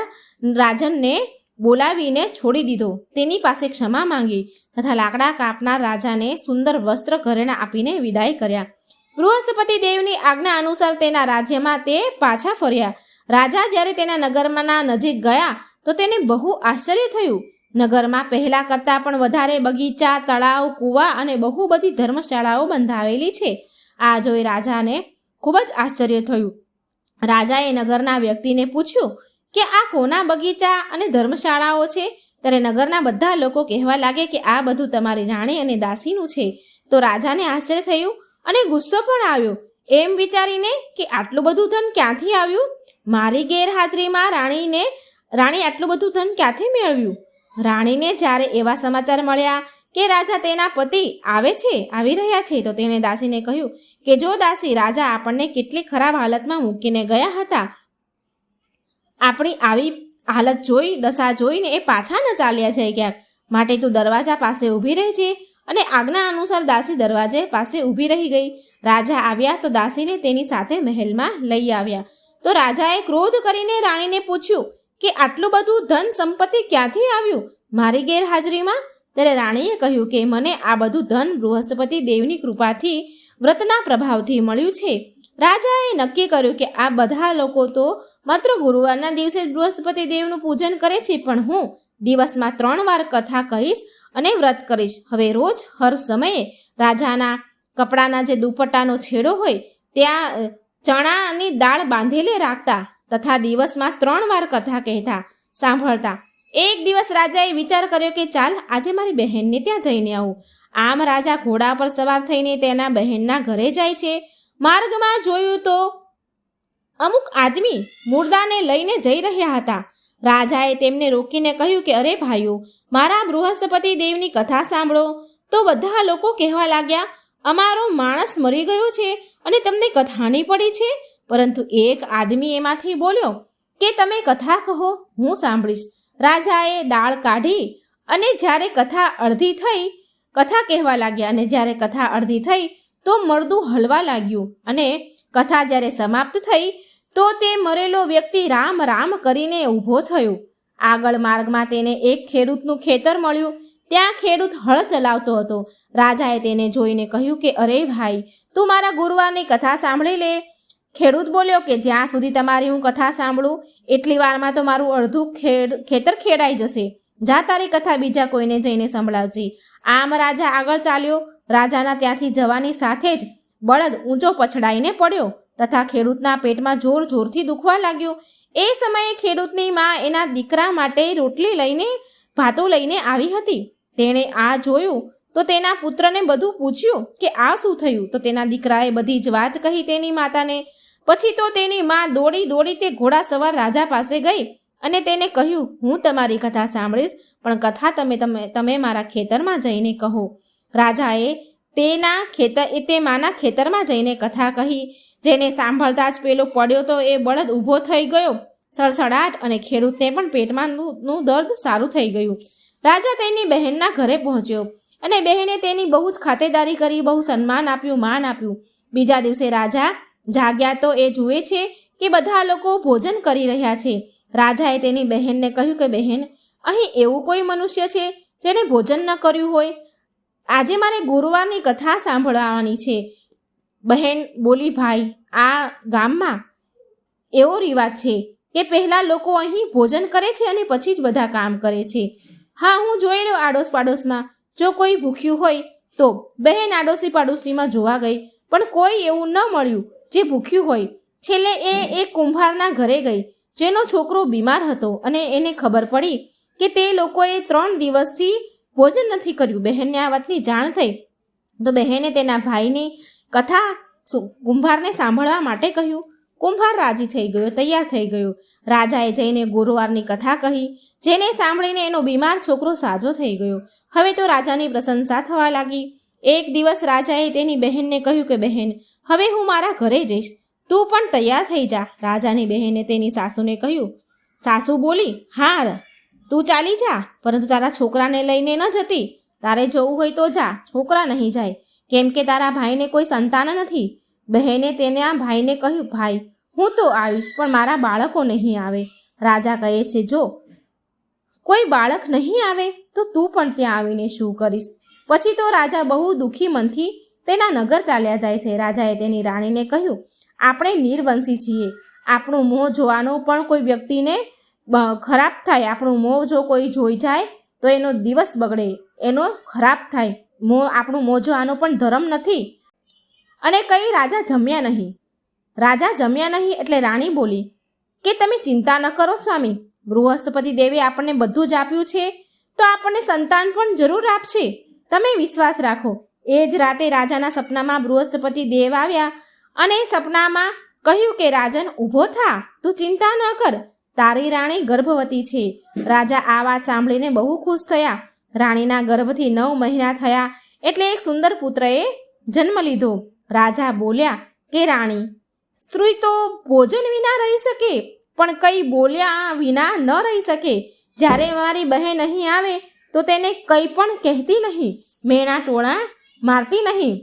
રાજનને બોલાવીને છોડી દીધો. તેની પાસે ક્ષમા માંગી તથા લાકડા કાપનાર રાજાને સુંદર વસ્ત્ર ઘરેણા આપીને વિદાય કર્યા. બૃહસ્પતિ દેવની આજ્ઞા અનુસાર તેના રાજ્યમાં તે પાછા ફર્યા. રાજા જ્યારે તેના નગરના નજીક ગયા તો તેને બહુ આશ્ચર્ય થયું. નગરમાં પહેલા કરતાં પણ વધારે બગીચા, તળાવ, કૂવા અને બહુ બધી ધર્મશાળાઓ બંધાવેલી છે. આ જોઈ રાજાને ખૂબ જ આશ્ચર્ય થયું. રાજાએ નગરના વ્યક્તિને પૂછ્યું કે આ કોના બગીચા અને ધર્મશાળાઓ છે? ત્યારે નગરના બધા લોકો કહેવા લાગે કે આ બધું તમારી રાણી અને દાસીનું છે. તો રાજાને આશ્ચર્ય થયું અને ગુસ્સો પણ આવ્યો, એમ વિચારીને કે આટલું બધું ધન ક્યાંથી આવ્યું? મારી ગેરહાજરીમાં રાણી આટલું બધું ધન ક્યાંથી મેળવ્યું? રાણીને જ્યારે એવા સમાચાર મળ્યા કે રાજા તેના પતિ આવી રહ્યા છે, તો તેણે દાસીને કહ્યું કે જો દાસી, રાજા આપણને કેટલી ખરાબ હાલતમાં મૂકીને ગયા હતા. આપણી આવી હાલત દશા જોઈને એ પાછા ન ચાલ્યા જાય ક્યાંક. માટે તું દરવાજા પાસે ઊભી રહેજે. અને આજ્ઞા અનુસાર દાસી દરવાજે પાસે ઊભી રહી ગઈ. રાજા આવ્યા તો દાસીને તેની સાથે મહેલમાં લઈ આવ્યા. તો રાજાએ ક્રોધ કરીને રાણીને પૂછ્યું કે આટલું બધું ધન સંપત્તિ ક્યાંથી આવ્યું મારી ગેરહાજરીમાં? ત્યારે રાણીએ કહ્યું કે મને આ બધું ધન બૃહસ્પતિ દેવની કૃપાથી, વ્રતના પ્રભાવથી મળ્યું છે. રાજાએ નક્કી કર્યું કે આ બધા લોકો તો માત્ર ગુરુવારના દિવસે જ બૃહસ્પતિ દેવનું પૂજન કરે છે, પણ હું દિવસમાં 3 વાર કથા કહીશ અને વ્રત કરીશ. હવે રોજ હર સમયે રાજાના કપડાના જે દુપટ્ટાનો છેડો હોય ત્યાં ચણાની દાળ બાંધેલી રાખતા તથા દિવસમાં 3 વાર કથા કહેતા સાંભળતા. એક દિવસ રાજાએ વિચાર કર્યો કે ચાલ આજે મારી બહેનને ત્યાં જઈને આવું. આમ રાજા ઘોડા પર સવાર થઈને તેના બહેનના ઘરે જાય છે. માર્ગમાં જોયું તો અમુક આદમી મુર્દાને લઈને જઈ રહ્યા હતા. રાજાએ તેમને રોકીને કહ્યું કે અરે ભાઈઓ, મારા બૃહસ્પતિ દેવની કથા સાંભળો. તો બધા લોકો કહેવા લાગ્યા, અમારો માણસ મરી ગયો છે અને તમને કથાની પડી છે. પરંતુ એક આદમી એમાંથી બોલ્યો કે તમે કથા કહો, હું સાંભળીશ. રાજાએ દાળ કાઢી અને જ્યારે કથા કહેવા લાગ્યા અને જ્યારે કથા અડધી થઈ તો મળદું હલવા લાગ્યું. અને કથા જ્યારે સમાપ્ત થઈ તો તે મરેલો વ્યક્તિ રામ રામ કરીને ઊભો થયો. આગળ માર્ગમાં તેને એક ખેડૂતનું ખેતર મળ્યું. ત્યાં ખેડૂત હળ ચલાવતો હતો. રાજાએ તેને જોઈને કહ્યું કે અરે ભાઈ, તું મારા ગુરુવારની કથા સાંભળી લે. ખેડૂત બોલ્યો કે જ્યાં સુધી તમારી હું કથા સાંભળું એટલી વારમાં તો મારું અડધું ખેતર ખેડાઈ જશે. જા તારી કથા બીજા કોઈને જઈને સંભળાવજી. આમ રાજા આગળ ચાલ્યો. રાજાના ત્યાંથી જવાની સાથે જ બળદ ઊંચો પછડાઈને પડ્યો તથા ખેડૂતના પેટમાં જોર જોરથી દુખવા લાગ્યું. એ સમયે ખેડૂતની મા એના દીકરા માટે રોટલી લઈને ભાતો લઈને આવી હતી. તેણે આ જોયું તો તેના પુત્રને બધું પૂછ્યું કે આ શું થયું. તો તેના દીકરાએ બધી જ વાત કહી તેની માતાને. પછી તો તેની મા દોડી તે ઘોડા સવાર રાજા પાસે ગઈ અને તેને કહ્યું, હું તમારી કથા સાંભળીશ, પણ કથા તમે મારા ખેતરમાં જઈને કહો. રાજાએ તે માના ખેતરમાં જઈને કથા કહી. જેને સાંભળતા જ પેલો પડ્યો તો એ બળદ ઊભો થઈ ગયો સળસળાટ અને ખેડૂતને પણ પેટમાં નું દર્દ સારું થઈ ગયું. રાજા તેની બહેનના ઘરે પહોંચ્યો અને બહેને તેની બહુ જ ખાતેદારી કરી, બહુ સન્માન આપ્યું, માન આપ્યું. બીજા દિવસે રાજા જાગ્યા તો એ જુએ છે કે બધા લોકો ભોજન કરી રહ્યા છે. રાજાએ તેની બહેનને કહ્યું કે બહેન, અહીં એવું કોઈ મનુષ્ય છે જેને ભોજન ન કર્યું હોય? આજે મારે ગુરુવારની કથા સાંભળવાની છે. બહેન બોલી, ભાઈ, આ ગામમાં એવો રિવાજ છે કે પહેલાં લોકો અહીં ભોજન કરે છે અને પછી જ બધા કામ કરે છે. હા, હું જોઈ લઉં આડોશ પાડોશમાં, જો કોઈ ભૂખ્યું હોય તો. બહેન આડોશી પાડોશીમાં જોવા ગઈ, પણ કોઈ એવું ન મળ્યું જે ભૂખ્યું હોય. છેલ્લે એ એક કુંભારના ઘરે ગઈ, જેનો છોકરો બીમાર હતો અને એને ખબર પડી કે તે લોકોએ 3 દિવસથી ભોજન નથી કર્યું. બહેનને આ વાતની જાણ થઈ તો બહેને તેના ભાઈની કથા કુંભારને સાંભળવા માટે કહ્યું. કુંભાર રાજી થઈ ગયો, તૈયાર થઈ ગયો. રાજાએ જઈને ગુરુવારની કથા કહી, જેને સાંભળીને એનો બીમાર છોકરો સાજો થઈ ગયો. હવે તો રાજાની પ્રશંસા થવા લાગી. એક દિવસ રાજાએ તેની બહેનને કહ્યું કે બહેન, હવે હું મારા ઘરે જઈશ, તું પણ તૈયાર થઈ જા. રાજાની બહેને તેની સાસુને કહ્યું. સાસુ બોલી, હા, તું ચાલી જા, પરંતુ તારા છોકરાને લઈને ન જતી. તારે જવું હોય તો જા, છોકરા નહીં જાય, કેમ કે તારા ભાઈને કોઈ સંતાન નથી. બહેને તેના ભાઈને કહ્યું, ભાઈ, હું તો આવીશ, પણ મારા બાળકો નહીં આવે. રાજા કહે છે, જો કોઈ બાળક નહીં આવે તો તું પણ ત્યાં આવીને શું કરીશ? પછી તો રાજા બહુ દુઃખી મનથી તેના નગર ચાલ્યા જાય છે. રાજાએ તેની રાણીને કહ્યું, આપણે નિર્વંશી છીએ, આપણું મોં જોવાનો પણ કોઈ વ્યક્તિને ખરાબ થાય. આપણું મોં જો કોઈ જોઈ જાય તો એનો દિવસ બગડે, એનો ખરાબ થાય. આપણું મોં જોવાનો પણ ધર્મ નથી. અને કંઈ રાજા જમ્યા નહીં. રાજા જમ્યા નહીં એટલે રાણી બોલી કે તમે ચિંતા ન કરો સ્વામી, બૃહસ્પતિ દેવે આપણને બધું જ આપ્યું છે તો આપણને સંતાન પણ જરૂર આપશે, તમે વિશ્વાસ રાખો. એ જ રાતે રાજાના સપનામાં બૃહસ્પતિ દેવ આવ્યા અને સપનામાં કહ્યું કે રાજન, ઊભો થા, તું ચિંતા ન કર, તારી રાણી ગર્ભવતી છે. રાજા આ વાત સાંભળીને બહુ ખુશ થયા. રાણીના ગર્ભથી 9 મહિના થયા એટલે એક સુંદર પુત્રએ જન્મ લીધો. રાજા બોલ્યા કે રાણી, સ્ત્રી તો ભોજન વિના રહી શકે, પણ કંઈ બોલ્યા વિના ન રહી શકે. જ્યારે મારી બહેન અહીં આવે તો તેને કંઈ પણ કહેતી નહીં, મેણા ટોળા મારતી નહીં.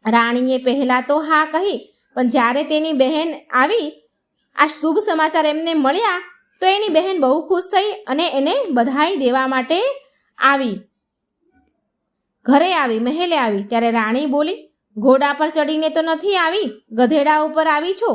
રાણીએ પહેલાં તો હા કહી, પણ જ્યારે તેની બહેન આવી, આ શુભ સમાચાર એમને મળ્યા તો એની બહેન બહુ ખુશ થઈ અને એને બધાઈ દેવા માટે આવી. ઘરે આવી, મહેલે આવી. ત્યારે રાણી બોલી, ઘોડા પર ચડીને તો નથી આવી, ગધેડા ઉપર આવી છો.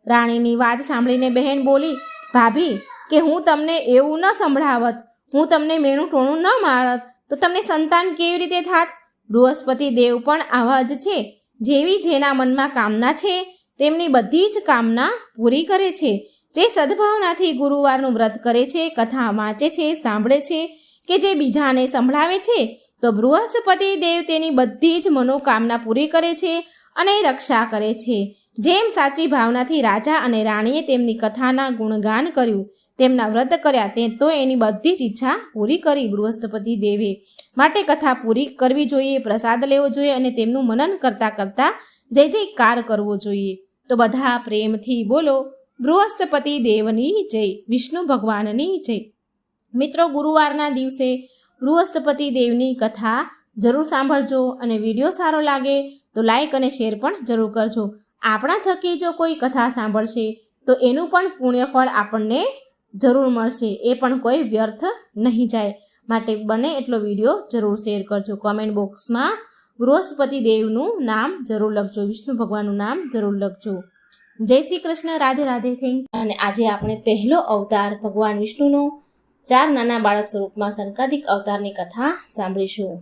રાણીની વાત સાંભળીને બહેન બોલી, ભાભી, કે હું તમને એવું ન સંભળાવત, હું તમને મેણું ટોણું ન મારત તો તમને સંતાન કેવી રીતે થાત? બૃહસ્પતિ દેવ પણ આવા જ છે, જેવી જેના મનમાં કામના છે તેમની બધી જ કામના પૂરી કરે છે. જે સદભાવનાથી ગુરુવારનું વ્રત કરે છે, કથા વાંચે છે, સાંભળે છે કે જે બીજાને સંભળાવે છે, તો બૃહસ્પતિ દેવ તેની બધી જ મનોકામના પૂરી કરે છે અને રક્ષા કરે છે. જેમ સાચી ભાવનાથી રાજા અને રાણીએ તેમની કથાના ગુણગાન કર્યું, તેમના વ્રત કર્યા, તે તો એની બધી જ ઈચ્છા પૂરી કરી બૃહસ્પતિ દેવે. માટે કથા પૂરી કરવી જોઈએ, પ્રસાદ લેવો જોઈએ અને તેમનું મનન કરતાં કરતાં જય જયકાર કરવો જોઈએ. તો બધા પ્રેમથી બોલો બૃહસ્પતિ દેવની જય, વિષ્ણુ ભગવાનની જય. મિત્રો, ગુરુવારના દિવસે બૃહસ્પતિ દેવની કથા જરૂર સાંભળજો અને વિડીયો સારો લાગે તો લાઈક અને શેર પણ જરૂર કરજો. આપણા થકી જો કોઈ કથા સાંભળશે તો એનું પણ પુણ્યફળ આપણને જરૂર મળશે, એ પણ કોઈ વ્યર્થ નહીં જાય. માટે બને એટલો વિડીયો જરૂર શેર કરજો. કોમેન્ટ બોક્સમાં બૃહસ્પતિ દેવનું નામ જરૂર લખજો, વિષ્ણુ ભગવાનનું નામ જરૂર લખજો. જય શ્રી કૃષ્ણ, રાધે રાધે. થેન્ક. અને આજે આપણે પહેલો અવતાર ભગવાન વિષ્ણુનો 4 નાના બાળક સ્વરૂપમાં સંકાદિક અવતારની કથા સાંભળીશું.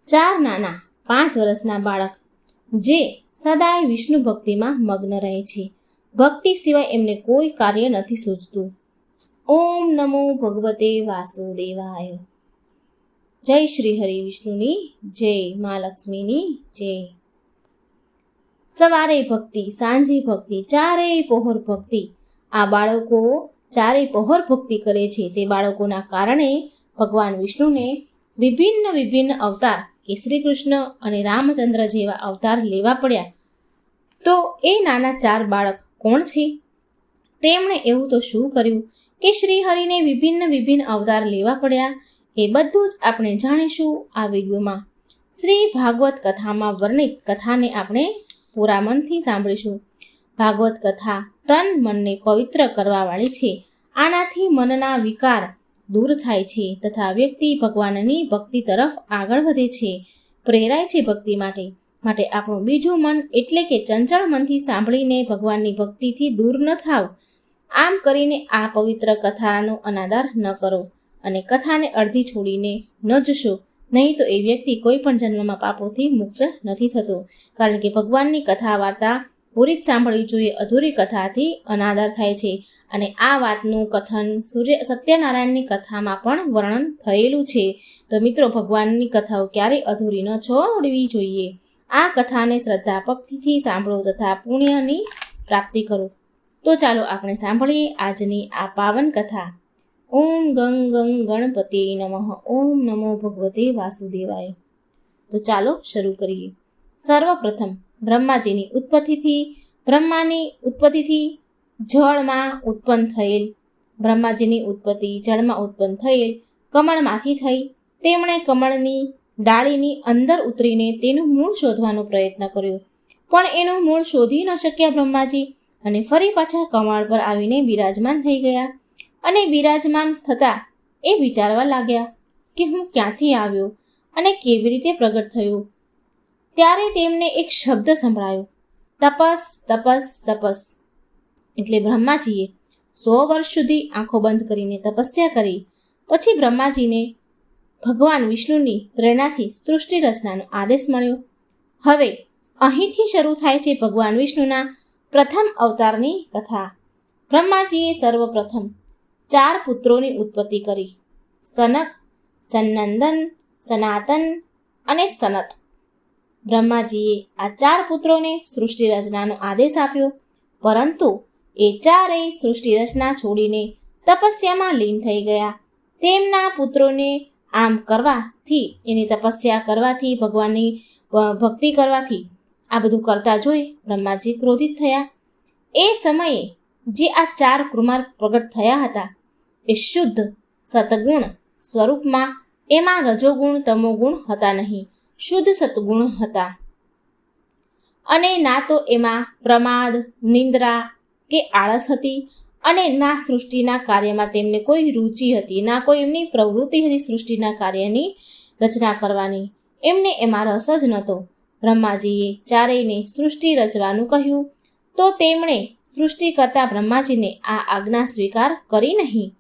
4 નાના 5 વર્ષના બાળક જે સદાય વિષ્ણુ ભક્તિમાં મગ્ન રહે છે. ભક્તિ સિવાય એમને કોઈ કાર્ય નથી સૂઝતું. ઓમ નમો ભગવતે વાસુદેવાય. જય શ્રી હરિ વિષ્ણુની જય, મા લક્ષ્મીની જય. સવારે ભક્તિ, સાંજે ભક્તિ, ચારેય પહોર ભક્તિ. આ બાળકો ચારેય પહોર ભક્તિ કરે છે. તે બાળકોના કારણે ભગવાન વિષ્ણુને વિભિન્ન અવતાર કે શ્રી કૃષ્ણ અને રામચંદ્ર જેવા અવતાર લેવા પડ્યા. તો એ નાના 4 બાળક કોણ છે? તેમણે એવું તો શું કર્યું કે શ્રી હરિને વિભિન્ન અવતાર લેવા પડ્યા? એ બધું જ આપણે જાણીશું આ વિડીયોમાં. શ્રી ભાગવત કથામાં વર્ણિત કથાને આપણે પૂરા મનથી સાંભળીશું. ભાગવત કથા તન મનને પવિત્ર કરવાવાળી છે. આનાથી મનના વિકાર દૂર થાય છે તથા વ્યક્તિ ભગવાનની ભક્તિ તરફ આગળ વધે છે, પ્રેરાય છે ભક્તિ માટે. આપણું બીજું મન એટલે કે ચંચળ મનથી સાંભળીને ભગવાનની ભક્તિથી દૂર ન થાવ. આમ કરીને આ પવિત્ર કથાનો અનાદર ન કરો અને કથાને અડધી છોડીને ન જશો, નહીં તો એ વ્યક્તિ કોઈ પણ જન્મમાં પાપોથી મુક્ત નથી થતો. કારણ કે ભગવાનની કથા વાર્તા પૂરી જ સાંભળવી જોઈએ. અધૂરી કથાથી અનાદર થાય છે અને આ વાતનું કથન સત્યનારાયણની કથામાં પણ વર્ણન થયેલું છે. તો મિત્રો, ભગવાનની કથાઓ ક્યારેય અધૂરી ન છોડવી જોઈએ. આ કથાને શ્રદ્ધા ભક્તિથી સાંભળો તથા પુણ્યની પ્રાપ્તિ કરો. તો ચાલો આપણે સાંભળીએ આજની આ પાવન કથા. ઓમ ગંગ ગંગ ગણપતે નમઃ. ઓમ નમો ભગવતે વાસુદેવાય. તો ચાલો શરૂ કરીએ. સર્વપ્રથમ બ્રહ્માની ઉત્પત્તિથી જળમાં ઉત્પન્ન થયેલ. બ્રહ્માજીની ઉત્પત્તિ જળમાં ઉત્પન્ન થયેલ કમળમાંથી થઈ. તેમણે કમળની ડાળીની અંદર ઉતરીને તેનું મૂળ શોધવાનો પ્રયત્ન કર્યો, પણ એનું મૂળ શોધી ન શક્યા બ્રહ્માજી, અને ફરી પાછા કમળ પર આવીને બિરાજમાન થઈ ગયા. અને બિરાજમાન થતા એ વિચારવા લાગ્યા કે હું ક્યાંથી આવ્યો અને કેવી રીતે પ્રગટ થયો. ત્યારે તેમને એક શબ્દ સંભળાયો, તપસ તપસ તપસ. એટલે બ્રહ્માજીએ 100 વર્ષ સુધી આંખો બંધ કરીને તપસ્યા કરી. પછી બ્રહ્માજીને ભગવાન વિષ્ણુની પ્રેરણાથી સૃષ્ટિ રચનાનો આદેશ મળ્યો. હવે અહીંથી શરૂ થાય છે ભગવાન વિષ્ણુના પ્રથમ અવતારની કથા. બ્રહ્માજીએ સર્વપ્રથમ 4 પુત્રોની ઉત્પત્તિ કરી: સનક, સનંદન, સનાતન અને સનત. બ્રહ્માજીએ આ 4 પુત્રોને સૃષ્ટિ રચનાનો આદેશ આપ્યો, પરંતુ એ ચારેય સૃષ્ટિ રચના છોડીને તપસ્યામાં લીન થઈ ગયા. તેમના પુત્રોને આમ કરવાથી, એની તપસ્યા કરવાથી, ભગવાનની ભક્તિ કરવાથી, આ બધું કરતા જોઈ બ્રહ્માજી ક્રોધિત થયા. એ સમયે જે આ 4 કુમાર પ્રગટ થયા હતા એ શુદ્ધ સતગુણ સ્વરૂપમાં, એમાં રજોગુણ તમોગુણ હતા નહીં, શુદ્ધ સતગુણ હતા. અને ના તો એમાં પ્રમાદ, નિંદ્રા કે આળસ હતી, અને ના સૃષ્ટિના કાર્યમાં તેમને કોઈ રુચિ હતી, ના કોઈ એમની પ્રવૃત્તિ હતી સૃષ્ટિના કાર્યની રચના કરવાની. એમને એમાં રસ જ નહોતો. બ્રહ્માજીએ ચારેયને સૃષ્ટિ રચવાનું કહ્યું, તો તેમણે સૃષ્ટિ કરતા બ્રહ્માજીને આ આજ્ઞા સ્વીકાર કરી નહીં.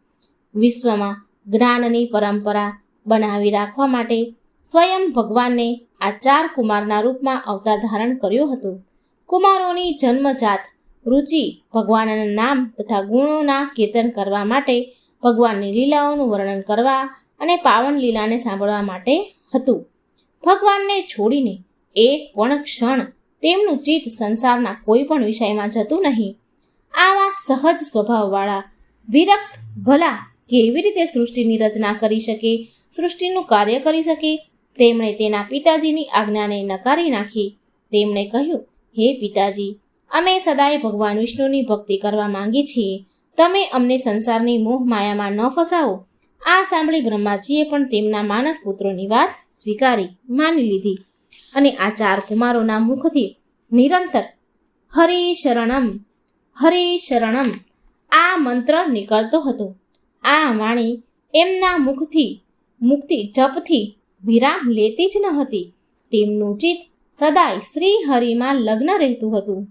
વિશ્વમાં જ્ઞાનની પરંપરા બનાવી રાખવા માટે સ્વયં ભગવાનને આ 4 કુમારના રૂપમાં અવતાર ધારણ કર્યો હતો. કુમારોની જન્મજાત રુચિ ભગવાનના નામ તથા ગુણોના કીર્તન કરવા માટે, ભગવાનની લીલાઓનું વર્ણન કરવા અને પાવન લીલાને સાંભળવા માટે હતું. ભગવાનને છોડીને એક પણ ક્ષણ તેમનું ચિત્ત સંસારના કોઈ પણ વિષયમાં જતું નહીં. આવા સહજ સ્વભાવવાળા વિરક્ત ભલા કેવી રીતે સૃષ્ટિની રચના કરી શકે, સૃષ્ટિનું કાર્ય કરી શકે? તેમણે તેના પિતાજીની આજ્ઞાને નકારી નાખી. તેમણે કહ્યું, હે પિતાજી, અમે સદાય ભગવાન વિષ્ણુની ભક્તિ કરવા માંગીએ છીએ. તમે અમને સંસારની મોહ માયામાં ન ફસાવો. આ સાંભળી બ્રહ્માજીએ પણ તેમના માનસ પુત્રોની વાત માની લીધી. અને આ 4 કુમારોના મુખથી નિરંતર હરિ શરણમ હરિ શરણમ આ મંત્ર નીકળતો હતો. આ વાણી એમના મુખથી મુક્તિ જપથી વિરામ લેતી જ ન હતી. તેમનું ચિત્ત સદાય શ્રી હરિમાં લગ્ન રહેતું હતું.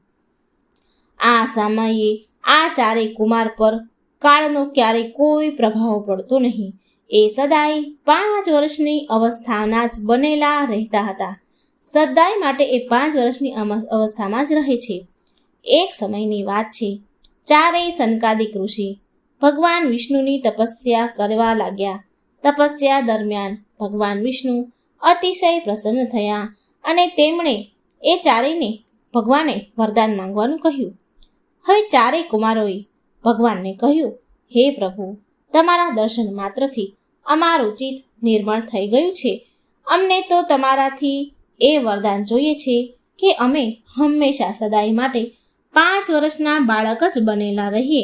આ સમયે આ 4 કુમાર પર કાળનો ક્યારેય કોઈ પ્રભાવ પડતો નહીં. એ સદાય 5 વર્ષની અવસ્થાના જ બનેલા રહેતા હતા. સદાય માટે એ 5 વર્ષની અવસ્થામાં જ રહે છે. એક સમયની વાત છે. 4 સનકાદિક ઋષિ ભગવાન વિષ્ણુની તપસ્યા કરવા લાગ્યા. તપસ્યા દરમિયાન ભગવાન વિષ્ણુ અતિશય પ્રસન્ન થયા અને તેમણે એ 4ને ભગવાને વરદાન માંગવાનું કહ્યું. હવે 4 કુમારોએ ભગવાનને કહ્યું, હે પ્રભુ, તમારા દર્શન માત્રથી અમારું ચિત્ત નિર્મળ થઈ ગયું છે. અમને તો તમારાથી એ વરદાન જોઈએ છે કે અમે હંમેશા સદાય માટે 5 વર્ષના બાળક જ બનેલા રહીએ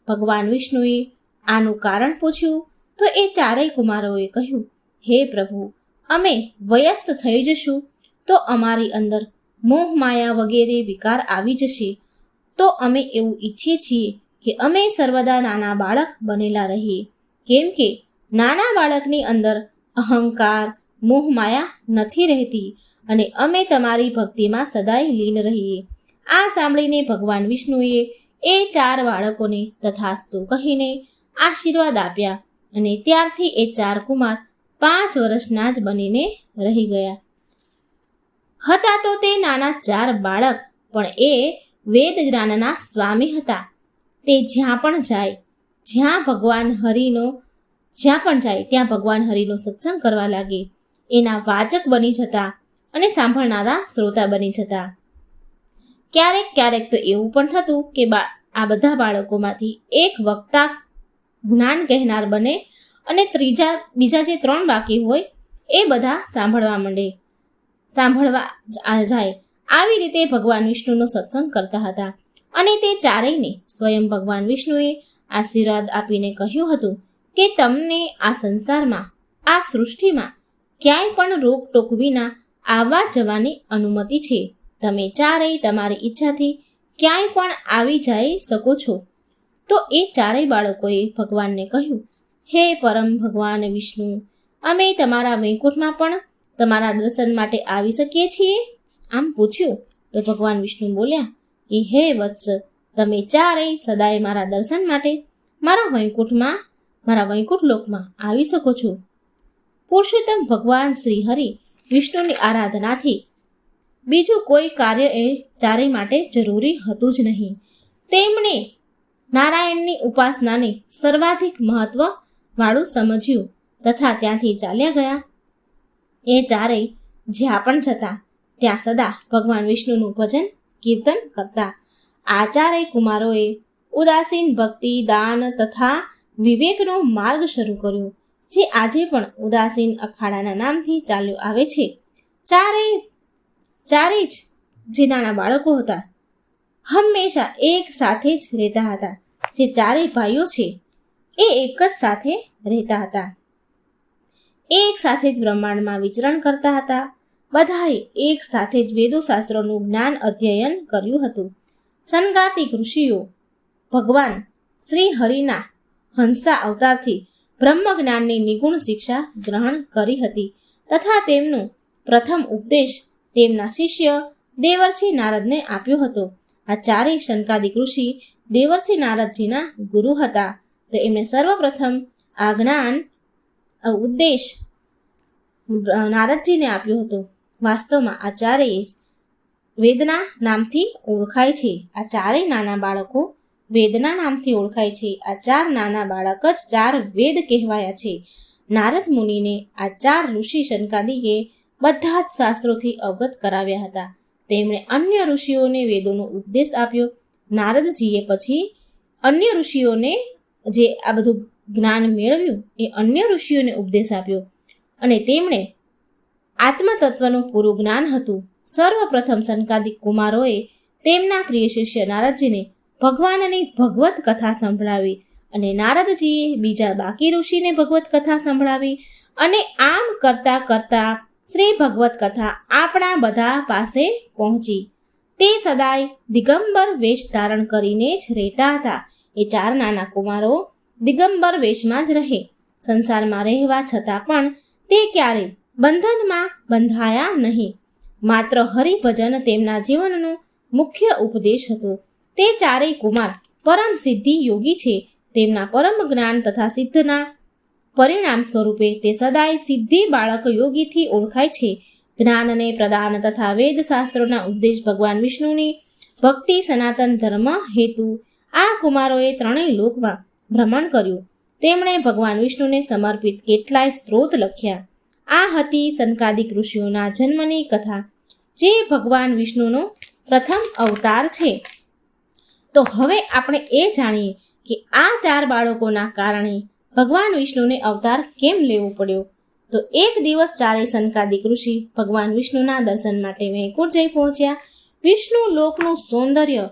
ભગવાન વિષ્ણુએ આનું કારણ પૂછ્યું તો એ ચારેય કુમારોએ કહ્યું, હે પ્રભુ, અમે વયસ્ત થઈ જશું તો અમારી અંદર મોહ માયા વગેરે વિકાર આવી જશે. તો અમે એવું ઈચ્છીએ છીએ કે અમે સર્વદા નાના બાળક બનેલા રહીએ, કેમ કે નાના બાળકની અંદર અહંકાર મોહ માયા નથી રહેતી અને અમે તમારી ભક્તિમાં સદાય લીન રહીએ. આ સાંભળીને ભગવાન વિષ્ણુએ એ 4 બાળકોને તથાસ્તુ કહીને આશીર્વાદ આપ્યા અને ત્યારથી એ 4 કુમાર 5 વર્ષના જ બનીને રહી ગયા હતા. તો તે નાના 4 બાળક પણ એ વેદ જ્ઞાનના સ્વામી હતા. તે જ્યાં પણ જાય ત્યાં ભગવાન હરિનો સત્સંગ કરવા લાગે. એના વાચક બની જતા અને સાંભળનારા શ્રોતા બની જતા. ક્યારેક ક્યારેક તો એવું પણ થતું કે આ બધા બાળકોમાંથી એક વક્તા જ્ઞાન કહેનાર બને અને બીજા જે 3 બાકી હોય એ બધા સાંભળવા જાય. આવી રીતે ભગવાન વિષ્ણુનો સત્સંગ કરતા હતા અને તે ચારેયને સ્વયં ભગવાન વિષ્ણુએ આશીર્વાદ આપીને કહ્યું હતું કે તમને આ સંસારમાં, આ સૃષ્ટિમાં ક્યાંય પણ રોકટોક વિના આવવા જવાની અનુમતિ છે. તમે ચારેય તમારી ઈચ્છાથી ક્યાંય પણ આવી જઈ શકો છો. તો એ ચારેય બાળકોએ ભગવાનને કહ્યું, હે પરમ ભગવાન વિષ્ણુ, અમે તમારા વૈકુંઠમાં પણ તમારા દર્શન માટે આવી શકીએ છીએ? આમ પૂછ્યું તો ભગવાન વિષ્ણુ બોલ્યા કે હે વત્સ, તમે ચારેય સદાય મારા દર્શન માટે મારા વૈકુંઠ લોકમાં આવી શકો છો. પુરુષોત્તમ ભગવાન શ્રી હરિ વિષ્ણુની આરાધનાથી બીજું કોઈ કાર્ય એ ચારેય માટે જરૂરી હતું જ નહીં. તેમણે નારાયણની ઉપાસનાને સર્વાધિક મહત્વ વાળું સમજ્યું તથા ત્યાંથી ચાલ્યા ગયા. એ ચારેય જ્યાં પણ જતા ત્યાં સદા ભગવાન વિષ્ણુનું ભજન કીર્તન કરતા. આ ચારેય કુમારોએ ઉદાસીન ભક્તિ, દાન તથા વિવેકનો માર્ગ શરૂ કર્યો, જે આજે પણ ઉદાસીન અખાડાના નામથી ચાલ્યો આવે છે. ચારેય જે નાના બાળકો હતા હંમેશા એક સાથે જ રહેતા હતા. જે ચારેય ભાઈઓ છે એ એક જ સાથે રહેતા હતા. એક સાથે જ બ્રહ્માંડમાં વિચરણ કરતા હતા. બધાએ એક સાથે જ વેદો શાસ્ત્રોનું જ્ઞાન અધ્યયન કર્યું હતું. સનગાતિક ઋષિઓ ભગવાન શ્રી હરિના હંસા અવતારથી બ્રહ્મ જ્ઞાનની નિગુણ શિક્ષા ગ્રહણ કરી હતી તથા તેમનો પ્રથમ ઉપદેશ તેમના શિષ્ય દેવર્ષિ નારદને આપ્યો હતો. આ ચારેય સનકાદિક ઋષિ દેવર્ષિ નારદજીના ગુરુ હતા. તો એમણે સર્વપ્રથમ આ જ્ઞાન ઉપદેશ નારદજીને આપ્યો હતો. વાસ્તવમાં આ ચારેય વેદના નામથી ઓળખાય છે. આ ચારેય નાના બાળકો વેદના નામથી ઓળખાય છે. આ 4 નાના બાળક જ 4 વેદ કહેવાયા છે. નારદ મુનિને આ 4 ઋષિ સનકાદિકે બધા જ શાસ્ત્રોથી અવગત કરાવ્યા હતા. તેમણે અન્ય ઋષિઓને વેદોનો ઉપદેશ આપ્યો. નારદજીએ પછી અન્ય ઋષિઓને જે આ બધું જ્ઞાન મેળવ્યું એ અન્ય ઋષિઓને ઉપદેશ આપ્યો અને તેમણે આત્મતત્વનું પૂરું જ્ઞાન હતું. સર્વપ્રથમ સનકાદિક કુમારોએ તેમના પ્રિય શિષ્ય નારદજીને ભગવાનની ભગવત કથા સંભળાવી અને નારદજીએ બીજા બાકી ઋષિને ભગવત કથા સંભળાવી અને આમ કરતા કરતા શ્રી ભગવત કથા આપણા બધા પાસે પહોંચી. તે સદાય દિગંબર વેશ ધારણ કરીને જ રહેતા હતા. એ 4 નાના કુમારો દિગંબર વેશમાં જ રહે. સંસારમાં રહેવા છતાં પણ તે ક્યારેય બંધનમાં બંધાયા નહીં. માત્ર હરિભજન તેમના જીવનનો મુખ્ય ઉપદેશ હતો. તે ચારેય કુમાર પરમ સિદ્ધિ યોગી છે. તેમના પરમ જ્ઞાન તથા સિદ્ધના પરિણામ સ્વરૂપે તે સદાય સિદ્ધિ બાળક યોગીથી ઓળખાય છે. જ્ઞાનને પ્રદાન તથા વેદ શાસ્ત્રોના ઉપદેશ ભગવાન વિષ્ણુની ભક્તિ સનાતન ધર્મ હેતુ આ કુમારોએ 3 લોકમાં ભ્રમણ કર્યું. તેમણે ભગવાન વિષ્ણુને સમર્પિત કેટલાય સ્ત્રોત લખ્યા. આ હતી સનકાદિક ઋષિઓના જન્મની કથા, જે ભગવાન વિષ્ણુનો પ્રથમ અવતાર છે. તો હવે આપણે એ જાણીએ કે આ 4 બાળકોના કારણે ભગવાન વિષ્ણુને અવતાર કેમ લેવો પડ્યો. તો એક દિવસ 4 સનકાદિક ઋષિ ભગવાન વિષ્ણુના દર્શન માટે વૈકુંઠ જઈ પહોંચ્યા. વિષ્ણુ લોકનું સૌંદર્ય,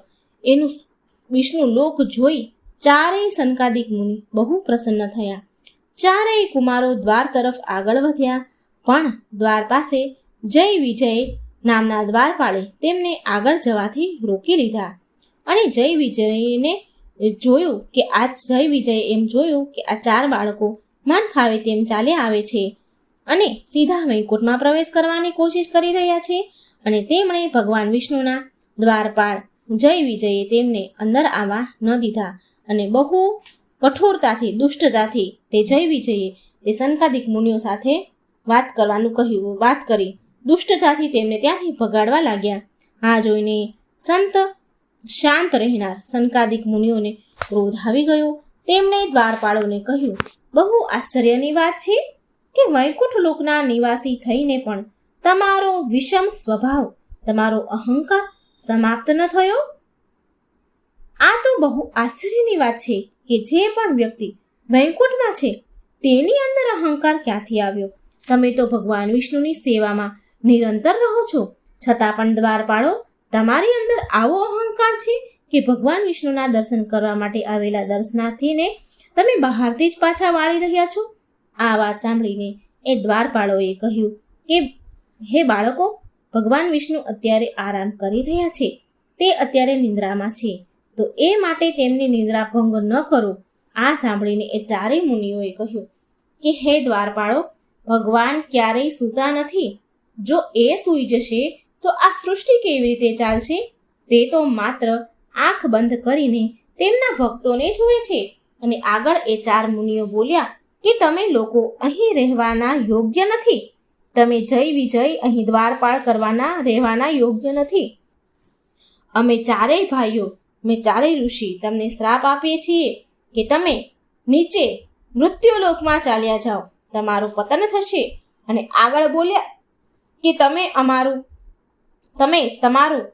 વિષ્ણુ લોક જોઈ ચારેય સનકાદિક મુનિ બહુ પ્રસન્ન થયા. ચારેય કુમારો દ્વાર તરફ આગળ વધ્યા, પણ દ્વાર પાસે જય વિજય નામના દ્વારપાળે તેમને આગળ જવાથી રોકી લીધા. અને જય વિજયને જોયું કે આ ચાર બાળકો મન ફાવે તેમ ચાલ્યા આવે છે અને સીધા વૈકુંઠમાં પ્રવેશ કરવાની કોશિશ કરી રહ્યા છે. અને તેમણે ભગવાન વિષ્ણુના દ્વારપાળ જય વિજયે તેમને અંદર આવવા ન દીધા. અને બહુ કઠોરતાથી, દુષ્ટતાથી તે જય વિજયે તે સનકાદિક મુનિઓ સાથે વાત કરી દુષ્ટતાથી તેમને ત્યાંથી ભગાડવા લાગ્યા. આ જોઈને શાંત રહેનાર સનકાદિક મુનિઓને ક્રોધ આવી ગયો. તેમણે દ્વારપાળોને કહ્યું, બહુ આશ્ચર્યની વાત છે કે વૈકુંઠ લોકના નિવાસી થઈને પણ તમારો વિષમ સ્વભાવ, તમારો અહંકાર સમાપ્ત ન થયો. આ તો બહુ આશ્ચર્યની વાત છે કે જે પણ વ્યક્તિ વૈકુંઠમાં છે તેની અંદર અહંકાર ક્યાંથી આવ્યો? તમે તો ભગવાન વિષ્ણુની સેવામાં નિરંતર રહો છો, છતાં પણ દ્વારપાળો તમારી અંદર આવો અહંકાર છે કે ભગવાન વિષ્ણુના દર્શન કરવા માટે આવેલા દર્શનાર્થીને તમે બહારથી જ પાછા વાળી રહ્યા છો. આ વાત સાંભળીને એ દ્વારપાળોએ કહ્યું કે હે બાળકો, ભગવાન વિષ્ણુ અત્યારે આરામ કરી રહ્યા છે, તે અત્યારે નિંદ્રામાં છે, તો એ માટે તેમની નિંદ્રા ભંગ ન કરો. આ સાંભળીને એ ચારેય મુનિઓએ કહ્યું કે હે દ્વારપાળો, ભગવાન ક્યારેય સૂતા નથી. જો એ સૂઈ જશે તો આ સૃષ્ટિ કેવી રીતે ચાલશે? તે તો માત્ર આંખ બંધ કરીને તેમના ભક્તોને જુએ છે. અને આગળ એ ચાર મુનિઓ બોલ્યા કે તમે લોકો અહીં રહેવાના યોગ્ય નથી. તમે જય વિજય અહીં દ્વારપાળ રહેવાના યોગ્ય નથી. અમે ચારેય ભાઈઓ, અમે ચારેય ઋષિ તમને શ્રાપ આપીએ છીએ કે તમે નીચે મૃત્યુલોકમાં ચાલ્યા જાઓ, તમારું પતન થશે. અને આગળ બોલ્યા કે તમે તમારું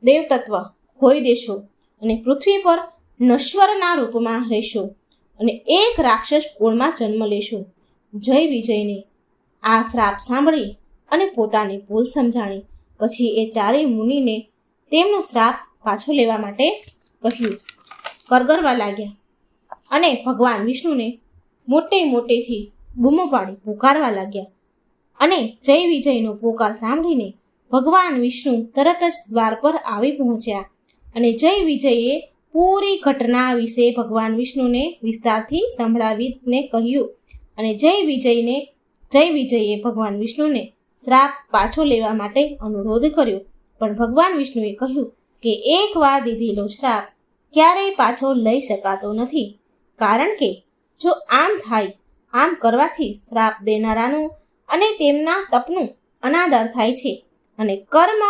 દેવતત્વ ખોઈ દેશો અને પૃથ્વી પર નશ્વરના રૂપમાં રહેશો અને એક રાક્ષસ કુળમાં જન્મ લેશો. જય વિજયને આ શ્રાપ સાંભળી અને પોતાની ભૂલ સમજાણી પછી એ ચારેય મુનિને તેમનો શ્રાપ પાછો લેવા માટે કહ્યું, કરગરવા લાગ્યા અને ભગવાન વિષ્ણુને મોટેથી બૂમો પાડી પુકારવા લાગ્યા. અને જય વિજયનો પોકાર સાંભળીને ભગવાન વિષ્ણુ તરત જ દ્વાર પર આવી પહોંચ્યા. અને જય વિજયે પૂરી ઘટના વિશે ભગવાન વિષ્ણુને વિસ્તારથી સંભળાવીને કહ્યું. અને જય વિજયે ભગવાન વિષ્ણુને શ્રાપ પાછો લેવા માટે અનુરોધ કર્યો. પણ ભગવાન વિષ્ણુએ કહ્યું કે એકવાર દીધેલો શ્રાપ ક્યારેય પાછો લઈ શકાતો નથી, કારણ કે જો આમ કરવાથી શ્રાપ દેનારાનું અને તેમના તપનું અનાદર થાય છે અને કર્મ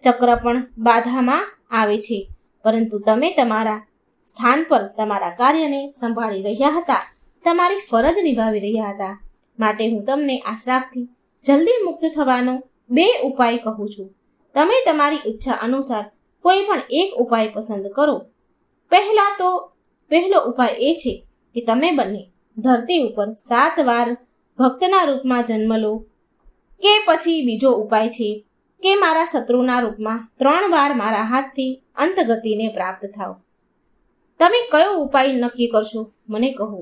ચક્ર પણ બાધામાં આવે છે. પરંતુ તમે તમારા સ્થાન પર તમારા કાર્યને સંભાળી રહ્યા હતા, તમારી ફરજ નિભાવી રહ્યા હતા. માટે હું તમને આ શ્રાપથી જલ્દી મુક્ત થવાનો 2 ઉપાય કહું છું. તમે તમારી ઈચ્છા અનુસાર કોઈ પણ એક ઉપાય પસંદ કરો. પહેલો ઉપાય એ છે કે તમે બંને ધરતી ઉપર 7 વાર ભક્તના રૂપમાં જન્મ લો, કે પછી બીજો ઉપાય છે કે મારા શત્રુના રૂપમાં 3 વાર મારા હાથથી અંતગતિને પ્રાપ્ત થાવ. તમે કયો ઉપાય નક્કી કરશો મને કહો.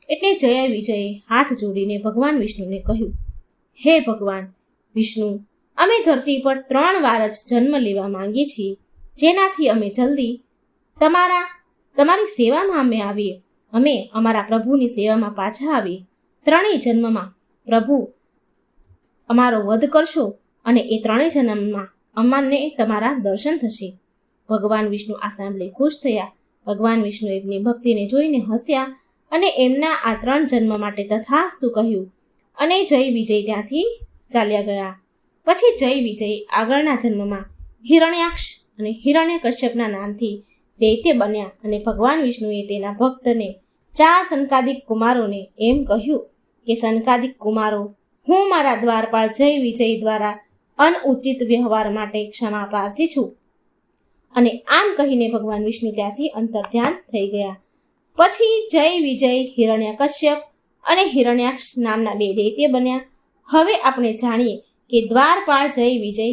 એટલે જય વિજયે હાથ જોડીને ભગવાન વિષ્ણુને કહ્યું, હે ભગવાન વિષ્ણુ, અમે ધરતી પર 3 વાર જ જન્મ લેવા માંગીએ છીએ, જેનાથી અમે જલ્દી તમારી સેવામાં અમે અમારા પ્રભુની સેવામાં પાછા આવીએ. 3 જન્મમાં પ્રભુ અમારો વધ કરશો અને એ 3 જન્મમાં અમને તમારા દર્શન થશે. ભગવાન વિષ્ણુ આ સાંભળી ખુશ થયા. ભગવાન વિષ્ણુ એમની ભક્તિને જોઈને હસ્યા અને એમના આ 3 જન્મ માટે તથાસ્તુ કહ્યું અને જય વિજય ત્યાંથી ચાલ્યા ગયા. પછી જય વિજય આગળના જન્મમાં હિરણ્યાક્ષ અને હિરણ્યકશ્યપના નામથી દૈત્ય બન્યા. અને ભગવાન વિષ્ણુએ તેના ભક્તને 4 સનકાદિક કુમારોને એમ કહ્યું કે સનકાદિક કુમારો, હું મારા દ્વારપાળ જય વિજય દ્વારા અનુચિત વ્યવહાર માટે ક્ષમા પ્રાર્થી છું. અને આમ કહીને ભગવાન વિષ્ણુ ત્યાંથી અંતર્ધ્યાન થઈ ગયા. પછી જય વિજય હિરણ્યકશ્યપ અને હિરણ્યાક્ષ નામના 2 દૈત્ય બન્યા. હવે આપણે જાણીએ કે દ્વારપાળ જય વિજય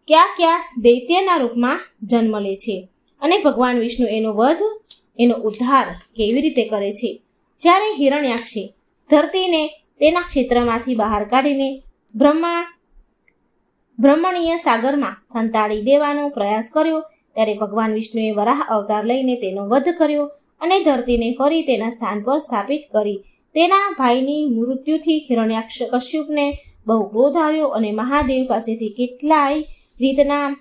કયા દૈત્યના રૂપમાં જન્મ લે છે અને ભગવાન વિષ્ણુ એનો ઉદ્ધાર કેવી રીતે કરે છે. જ્યારે હિરણ્યાક્ષે ધરતીને તેના ક્ષેત્રમાંથી બહાર કાઢીને બ્રહ્મણીય સાગરમાં સંતાડી દેવાનો પ્રયાસ કર્યો, ત્યારે ભગવાન વિષ્ણુએ વરાહ અવતાર લઈને તેનો વધ કર્યો અને ધરતીને ફરી તેના સ્થાન પર સ્થાપિત કરી. તેના ભાઈની મૃત્યુથી હિરણ્યકશ્યપને બહુ ક્રોધ આવ્યો અને મહાદેવ પાસેથી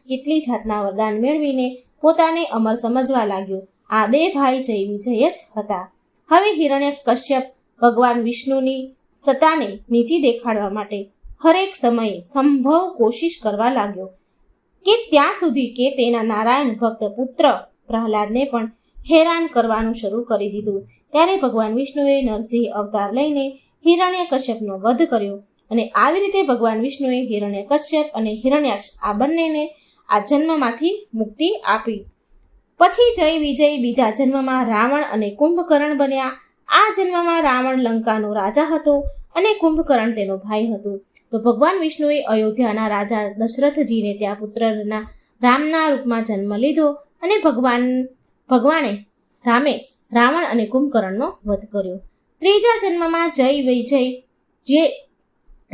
કેટલી જાતના વરદાન મેળવીને પોતાને અમર સમજવા લાગ્યો. આ બે ભાઈ જય વિજય જ હતા. હવે હિરણ્યકશ્યપ ભગવાન વિષ્ણુની સત્તાને નીચી દેખાડવા માટે હરેક સમયે સંભવ કોશિશ કરવા લાગ્યો કે ત્યાં સુધી કે તેના નારાયણ ભક્ત પુત્ર પ્રહલાદને પણ હેરાન કરવાનું શરૂ કરી દીધું. ત્યારે ભગવાન વિષ્ણુએ નરસિંહ અવતાર લઈને હિરણ્યકશ્યપનો વધ કર્યો અને આવી રીતે ભગવાન વિષ્ણુએ હિરણ્યકશ્યપ અને હિરણ્યાક્ષ આ બંનેને આ જન્મમાંથી મુક્તિ આપી. પછી જય વિજય બીજા જન્મમાં રાવણ અને કુંભકર્ણ બન્યા. આ જન્મમાં રાવણ લંકાનો રાજા હતો અને કુંભકર્ણ તેનો ભાઈ હતો. તો ભગવાન વિષ્ણુએ અયોધ્યાના રાજા દશરથજીને ત્યાં પુત્રના રામના રૂપમાં જન્મ લીધો અને ભગવાને રામે રાવણ અને કુંભકર્ણનો વધ કર્યો. ત્રીજા જન્મમાં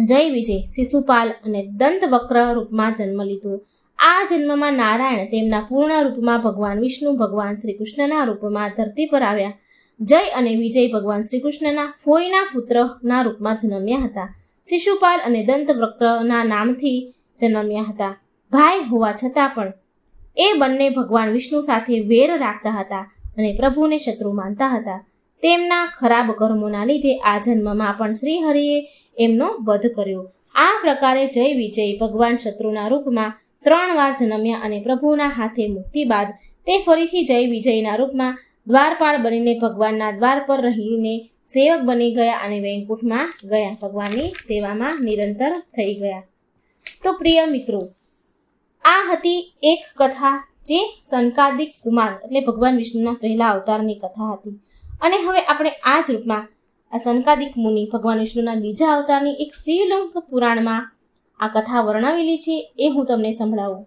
જય વિજય શિશુપાલ અને દંતવક્ર રૂપમાં જન્મ લીધો. આ જન્મમાં નારાયણ તેમના પૂર્ણ રૂપમાં ભગવાન વિષ્ણુ ભગવાન શ્રી કૃષ્ણના રૂપમાં ધરતી પર આવ્યા. જય અને વિજય ભગવાન શ્રી કૃષ્ણના ફોઈના પુત્રના રૂપમાં જન્મ્યા હતા. શિશુપાલ અને દંતવક્રના નામથી જન્મ્યા હતા. ભાઈ હોવા છતાં પણ એ બંને ભગવાન વિષ્ણુ સાથે વેર રાખતા હતા અને પ્રભુને શત્રુ માનતા હતા. તેમના ખરાબ કર્મોના લીધે આ જન્મમાં પણ શ્રી હરિએ એમનો વધ કર્યો. આ પ્રકારે જય વિજય ભગવાન શત્રુના રૂપમાં 3 વાર જન્મ્યા અને પ્રભુના હાથે મુક્તિ બાદ તે ફરીથી જય વિજયના રૂપમાં દ્વારપાળ બનીને ભગવાનના દ્વાર પર રહીને સેવક બની ગયા અને વૈકુંઠમાં ગયા, ભગવાનની સેવામાં નિરંતર થઈ ગયા. તો પ્રિય મિત્રો, આ હતી એક કથા જે સનકાદિક કુમાર એટલે ભગવાન વિષ્ણુના પહેલા અવતારની કથા હતી. અને હવે આપણે આ જ રૂપમાં આ સનકાદિક મુનિ ભગવાન વિષ્ણુના બીજા અવતારની એક શિવલિંગ પુરાણમાં આ કથા વર્ણવેલી છે, એ હું તમને સંભળાવું.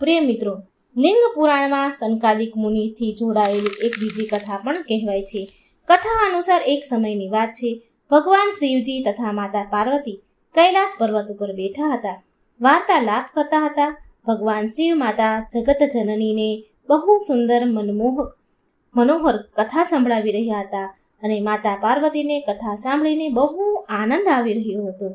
પ્રિય મિત્રો, લિંગ પુરાણમાં સનકાદિક મુનિથી જોડાયેલી એક બીજી કથા પણ કહેવાય છે. કથા અનુસાર એક સમયની વાત છે. ભગવાન શિવજી તથા માતા પાર્વતી કૈલાસ પર્વત ઉપર બેઠા હતા, વાર્તાલાપ કરતા હતા. ભગવાન શિવ માતા જગત જનનીને બહુ સુંદર મનોહર કથા સંભળાવી રહ્યા હતા અને માતા પાર્વતીને કથા સાંભળીને બહુ આનંદ આવી રહ્યો હતો.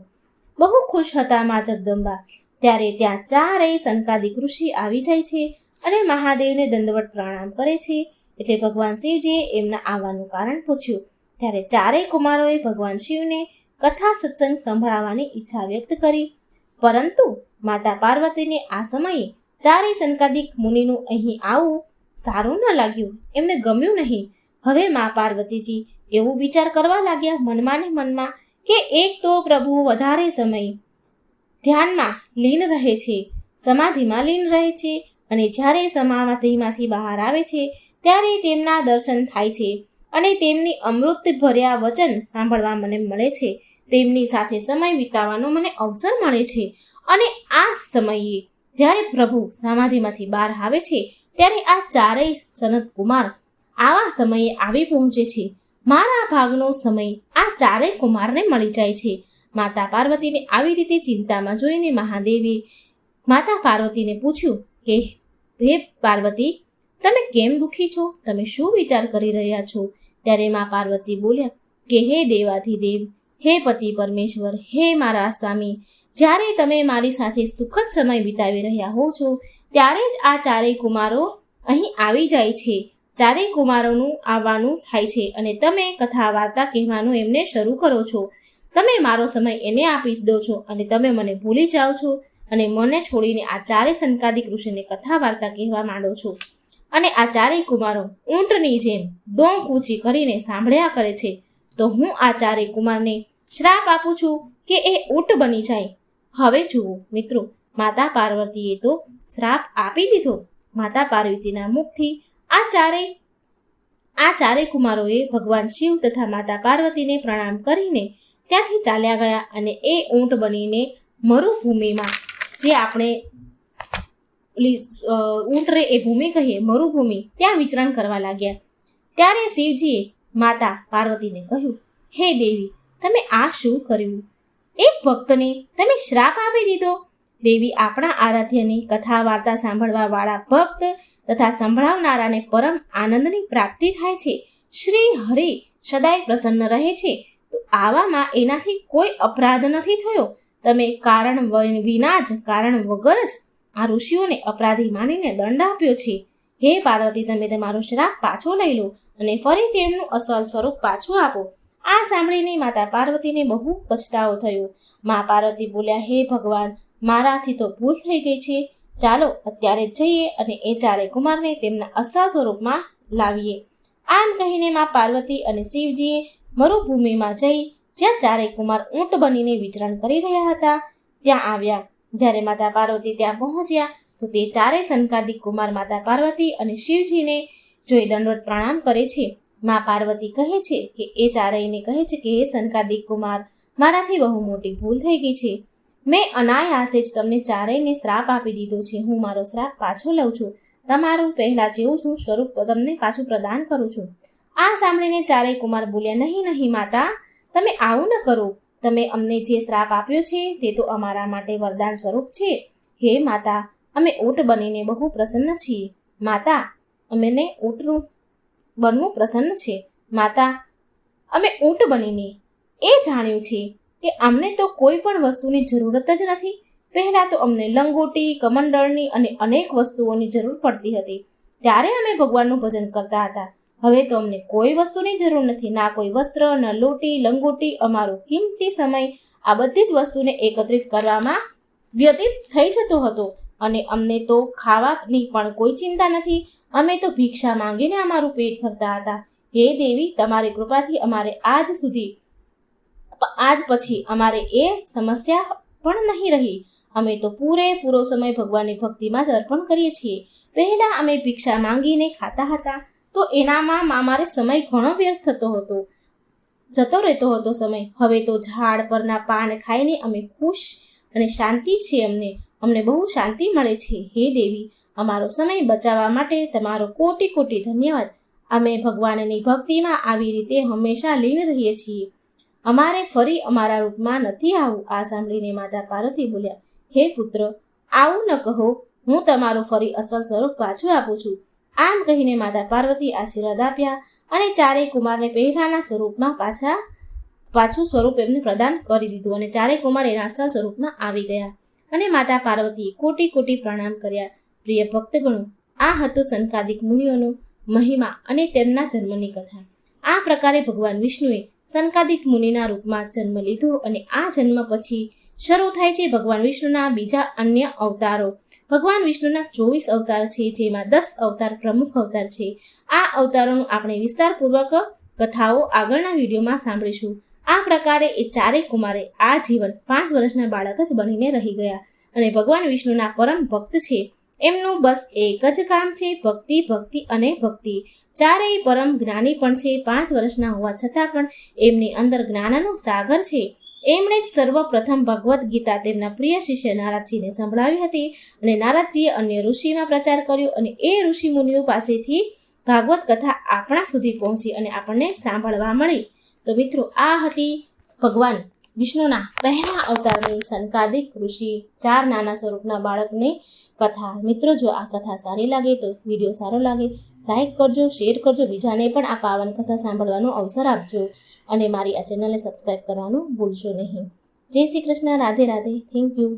બહુ ખુશ હતા મા જગદંબા. ત્યારે ત્યાં 4 સનકાદિક ઋષિ આવી જાય છે અને મહાદેવને દંડવત પ્રણામ કરે છે. એટલે ભગવાન શિવજીએ એમના આવવાનું કારણ પૂછ્યું. ત્યારે 4 કુમારોએ ભગવાન શિવને કથા સત્સંગ સંભળાવવાની ઈચ્છા વ્યક્ત કરી, પરંતુ માતા પાર્વતીને આ સમયે 4 સનકાદિક મુનિનું અહીં આવવું સારું ન લાગ્યું, એમને ગમ્યું નહીં. હવે મા પાર્વતીજી એવું વિચાર કરવા લાગ્યા મનમાં ને મનમાં કે એક તો પ્રભુ વધારે સમય ધ્યાનમાં લીન રહે છે, સમાધિમાં લીન રહે છે અને જ્યારે સમાધિમાંથી બહાર આવે છે ત્યારે તેમના દર્શન થાય છે અને તેમની અમૃત ભર્યા વચન સાંભળવા મને મળે છે. તેમની સાથે સમય વિતાવવાનો મને અવસર મળે છે અને આ સમયે જ્યારે પ્રભુ સમાધિમાંથી બહાર આવે છે ત્યારે આ 4 સનત કુમાર આવા સમયે આવી પહોંચે છે. મારા ભાગનો સમય આ 4 કુમારને મળી જાય છે. માતા પાર્વતીને આવી રીતે ચિંતામાં જોઈને મહાદેવે માતા પાર્વતીને પૂછ્યું કે હે પાર્વતી, તમે કેમ દુઃખી છો? તમે શું વિચાર કરી રહ્યા છો? ત્યારે મા પાર્વતી બોલ્યા કે હે દેવાધિદેવ, હે પતિ પરમેશ્વર, હે મારા સ્વામી, જ્યારે તમે મારી સાથે સુખદ સમય વિતાવી રહ્યા હો છો ત્યારે જ આ 4 કુમારો અહીં આવી જાય છે. 4 કુમારોનું આવવાનું થાય છે અને તમે કથા વાર્તા કહેવાનું એમને શરૂ કરો છો. તમે મારો સમય એને આપી દો છો અને તમે મને ભૂલી જાઓ છો અને મને છોડીને આ 4 સનકાદિક ઋષિને કથા વાર્તા કહેવા માંડો છો. અને આ 4 કુમારો ઊંટની જેમ ડોંક ઊંચી કરીને સાંભળ્યા કરે છે. તો હું આ 4 કુમારને શ્રાપ આપું છું કે એ ઊંટ બની જાય. હવે જુઓ મિત્રો, માતા પાર્વતીએ તો શ્રાપ આપી દીધો. માતા પાર્વતીના મુખથી આ 4 કુમારોએ ભગવાન શિવ તથા માતા પાર્વતીને પ્રણામ કરીને ત્યાંથી ચાલ્યા ગયા અને એ ઊંટ બનીને મરુભૂમિમાં, જે આપણે ઊંટ રે એ ભૂમિ કહીએ મરુભૂમિ ત્યાં વિચરણ કરવા લાગ્યા. ત્યારે શિવજીએ માતા પાર્વતીને કહ્યું, હે દેવી, તમે આ શું કર્યું? એક ભક્તને તમે શ્રાપ આપી દીધો. દેવી, આપણા આરાધ્યની કથા વાર્તા સાંભળવા વાળા ભક્ત તથા સંભળાવનારાને પરમ આનંદની પ્રાપ્તિ થાય છે. શ્રી હરિ સદાય પ્રસન્ન રહે છે. તો આવામાં એનાથી કોઈ અપરાધ નથી થયો. તમે કારણ વિના જ, કારણ વગર જ આ ઋષિઓને અપરાધી માનીને દંડ આપ્યો છે. હે પાર્વતી, તમે તમારો શ્રાપ પાછો લઈ લો અને ફરી તેમનું અસલ સ્વરૂપ પાછું આપો. આ સાંભળીને માતા પાર્વતીને બહુ પછતાવો થયો. મા પાર્વતી બોલ્યા, હે ભગવાન, મારાથી તો ભૂલ થઈ ગઈ છે. ચાલો અત્યારે જઈએ અને એ ચારે કુમારને તેમના અસલ સ્વરૂપમાં લાવીએ. આમ કહીને મા પાર્વતી અને શિવજીએ મરુભૂમિમાં જઈ જ્યાં ચારેય કુમાર ઊંટ બનીને વિચરણ કરી રહ્યા હતા ત્યાં આવ્યા. જ્યારે માતા પાર્વતી ત્યાં પહોંચ્યા તો તે ચારેય સનકાદિક કુમાર માતા પાર્વતી અને શિવજીને જોઈ દંડવત પ્રણામ કરે છે. મા પાર્વતી કહે છે કે એ ચારેયને કહે છે કે હે સનકાદિક કુમાર, મારાથી બહુ મોટી ભૂલ થઈ ગઈ છે. મેં અનાયાસે જ તમને ચારેયને શ્રાપ આપી દીધો છે. હું મારો શ્રાપ પાછો લઉં છું. તમારું પહેલા જેવું છું સ્વરૂપ તમને પાછું પ્રદાન કરું છું. આ સાંભળીને ચારેય કુમાર બોલ્યા, નહીં નહીં માતા, તમે આવું ન કરો. તમે અમને જે શ્રાપ આપ્યો છે તે તો અમારા માટે વરદાન સ્વરૂપ છે. હે માતા, અમે ઊંટ બનીને બહુ પ્રસન્ન છીએ. માતા, અમને ઊંટનું બનવું પ્રસન્ન છે. માતા, અમે ઊંટ બનીને એ જાણ્યું છે કે અમને તો કોઈ પણ વસ્તુની જરૂરત જ નથી. પહેલાં તો અમને લંગોટી, કમંડળની અને અનેક વસ્તુઓની જરૂર પડતી હતી. ત્યારે અમે ભગવાનનું ભજન કરતા હતા. હવે તો અમને કોઈ વસ્તુની જરૂર નથી, ના કોઈ વસ્ત્ર, ન લોટી, લંગોટી. અમારો કિંમતી સમય આ બધી જ વસ્તુને એકત્રિત કરવામાં વ્યતીત થઈ જતો હતો અને અમને તો ખાવાની પણ કોઈ ચિંતા નથી. અમે તો ભિક્ષા માંગીને અમારું પેટ ભરતા હતા. હે દેવી, તમારી કૃપાથી અમારે આજ પછી અમારે એ સમસ્યા પણ નહીં રહી. અમે તો પૂરેપૂરો સમય ભગવાનની ભક્તિમાં જ અર્પણ કરીએ છીએ. પહેલા અમે ભિક્ષા માંગીને ખાતા હતા તો એનામાં અમારે સમય ઘણો વ્યર્થ જતો રહેતો હતો સમય. હવે તો ઝાડ પરના પાન ખાઈને અમે ખુશ અને શાંતિ છે. અમને બહુ શાંતિ મળે છે. હે દેવી, અમારો સમય બચાવવા માટે તમારો કોટી કોટી ધન્યવાદ. અમે ભગવાનની ભક્તિમાં આવી રીતે હંમેશા લીન રહીએ છીએ. અમારે ફરી અમારા રૂપમાં નથી આવવું. આ સાંભળીને માતા પાર્વતી બોલ્યા, હે પુત્ર, આવું ન કહો. હું તમારું ફરી અસલ સ્વરૂપ પાછું આપું છું. આમ કહીને માતા પાર્વતી આશીર્વાદ આપ્યા અને ચારેય કુમારને પહેલાના સ્વરૂપમાં પાછું સ્વરૂપ એમને પ્રદાન કરી દીધું અને ચારેય કુમાર એના અસલ સ્વરૂપમાં આવી ગયા અને માતા પાર્વતીએ કોટી કોટી પ્રણામ કર્યા. પ્રિય ભક્તગણો, આ હતો સનકાદિક મુનિઓનો મહિમા અને તેમના જન્મની કથા. આ પ્રકારે ભગવાન વિષ્ણુએ સનકાદિક મુનિના રૂપમાં જન્મ લીધો અને આ જન્મ પછી શરૂ થાય છે ભગવાન વિષ્ણુના બીજા અન્ય અવતારો. ભગવાન વિષ્ણુના 24 અવતાર છે, જેમાં 10 અવતાર પ્રમુખ અવતાર છે. આ અવતારોનું આપણે વિસ્તારપૂર્વક કથાઓ આગળના વિડીયોમાં સાંભળીશું. આ પ્રકારે એ ચારેય કુમારે આ જીવન 5 વર્ષના બાળક જ બનીને રહી ગયા અને ભગવાન વિષ્ણુના પરમ ભક્ત છે. એમનું બસ એક જ કામ છે, ભક્તિ, ભક્તિ અને ભક્તિ. ચારેય પરમ જ્ઞાની પણ છે. 5 વર્ષના હોવા છતાં પણ એમની અંદર જ્ઞાનનો સાગર છે. એમણે જ સર્વપ્રથમ ભગવદ્ ગીતા તેમના પ્રિય શિષ્ય નારદજીને સંભળાવી હતી અને નારદજીએ અન્ય ઋષિમાં પ્રચાર કર્યો અને એ ઋષિ મુનિઓ પાસેથી ભાગવત કથા આપણા સુધી પહોંચી અને આપણને સાંભળવા મળી. તો મિત્રો, આ હતી ભગવાન વિષ્ણુના પહેલા અવતારની સનકાદિક ઋષિ 4 નાના સ્વરૂપના બાળકની કથા. મિત્રો, જો આ કથા સારી લાગે તો વિડીયો સારો લાગે લાઈક કરજો, શેર કરજો, બીજાને પણ આ પાવન કથા સાંભળવાનો અવસર આપજો અને મારી આ ચેનલને સબસ્ક્રાઈબ કરવાનું ભૂલશો નહીં. જય શ્રી કૃષ્ણ. રાધે રાધે. Thank you.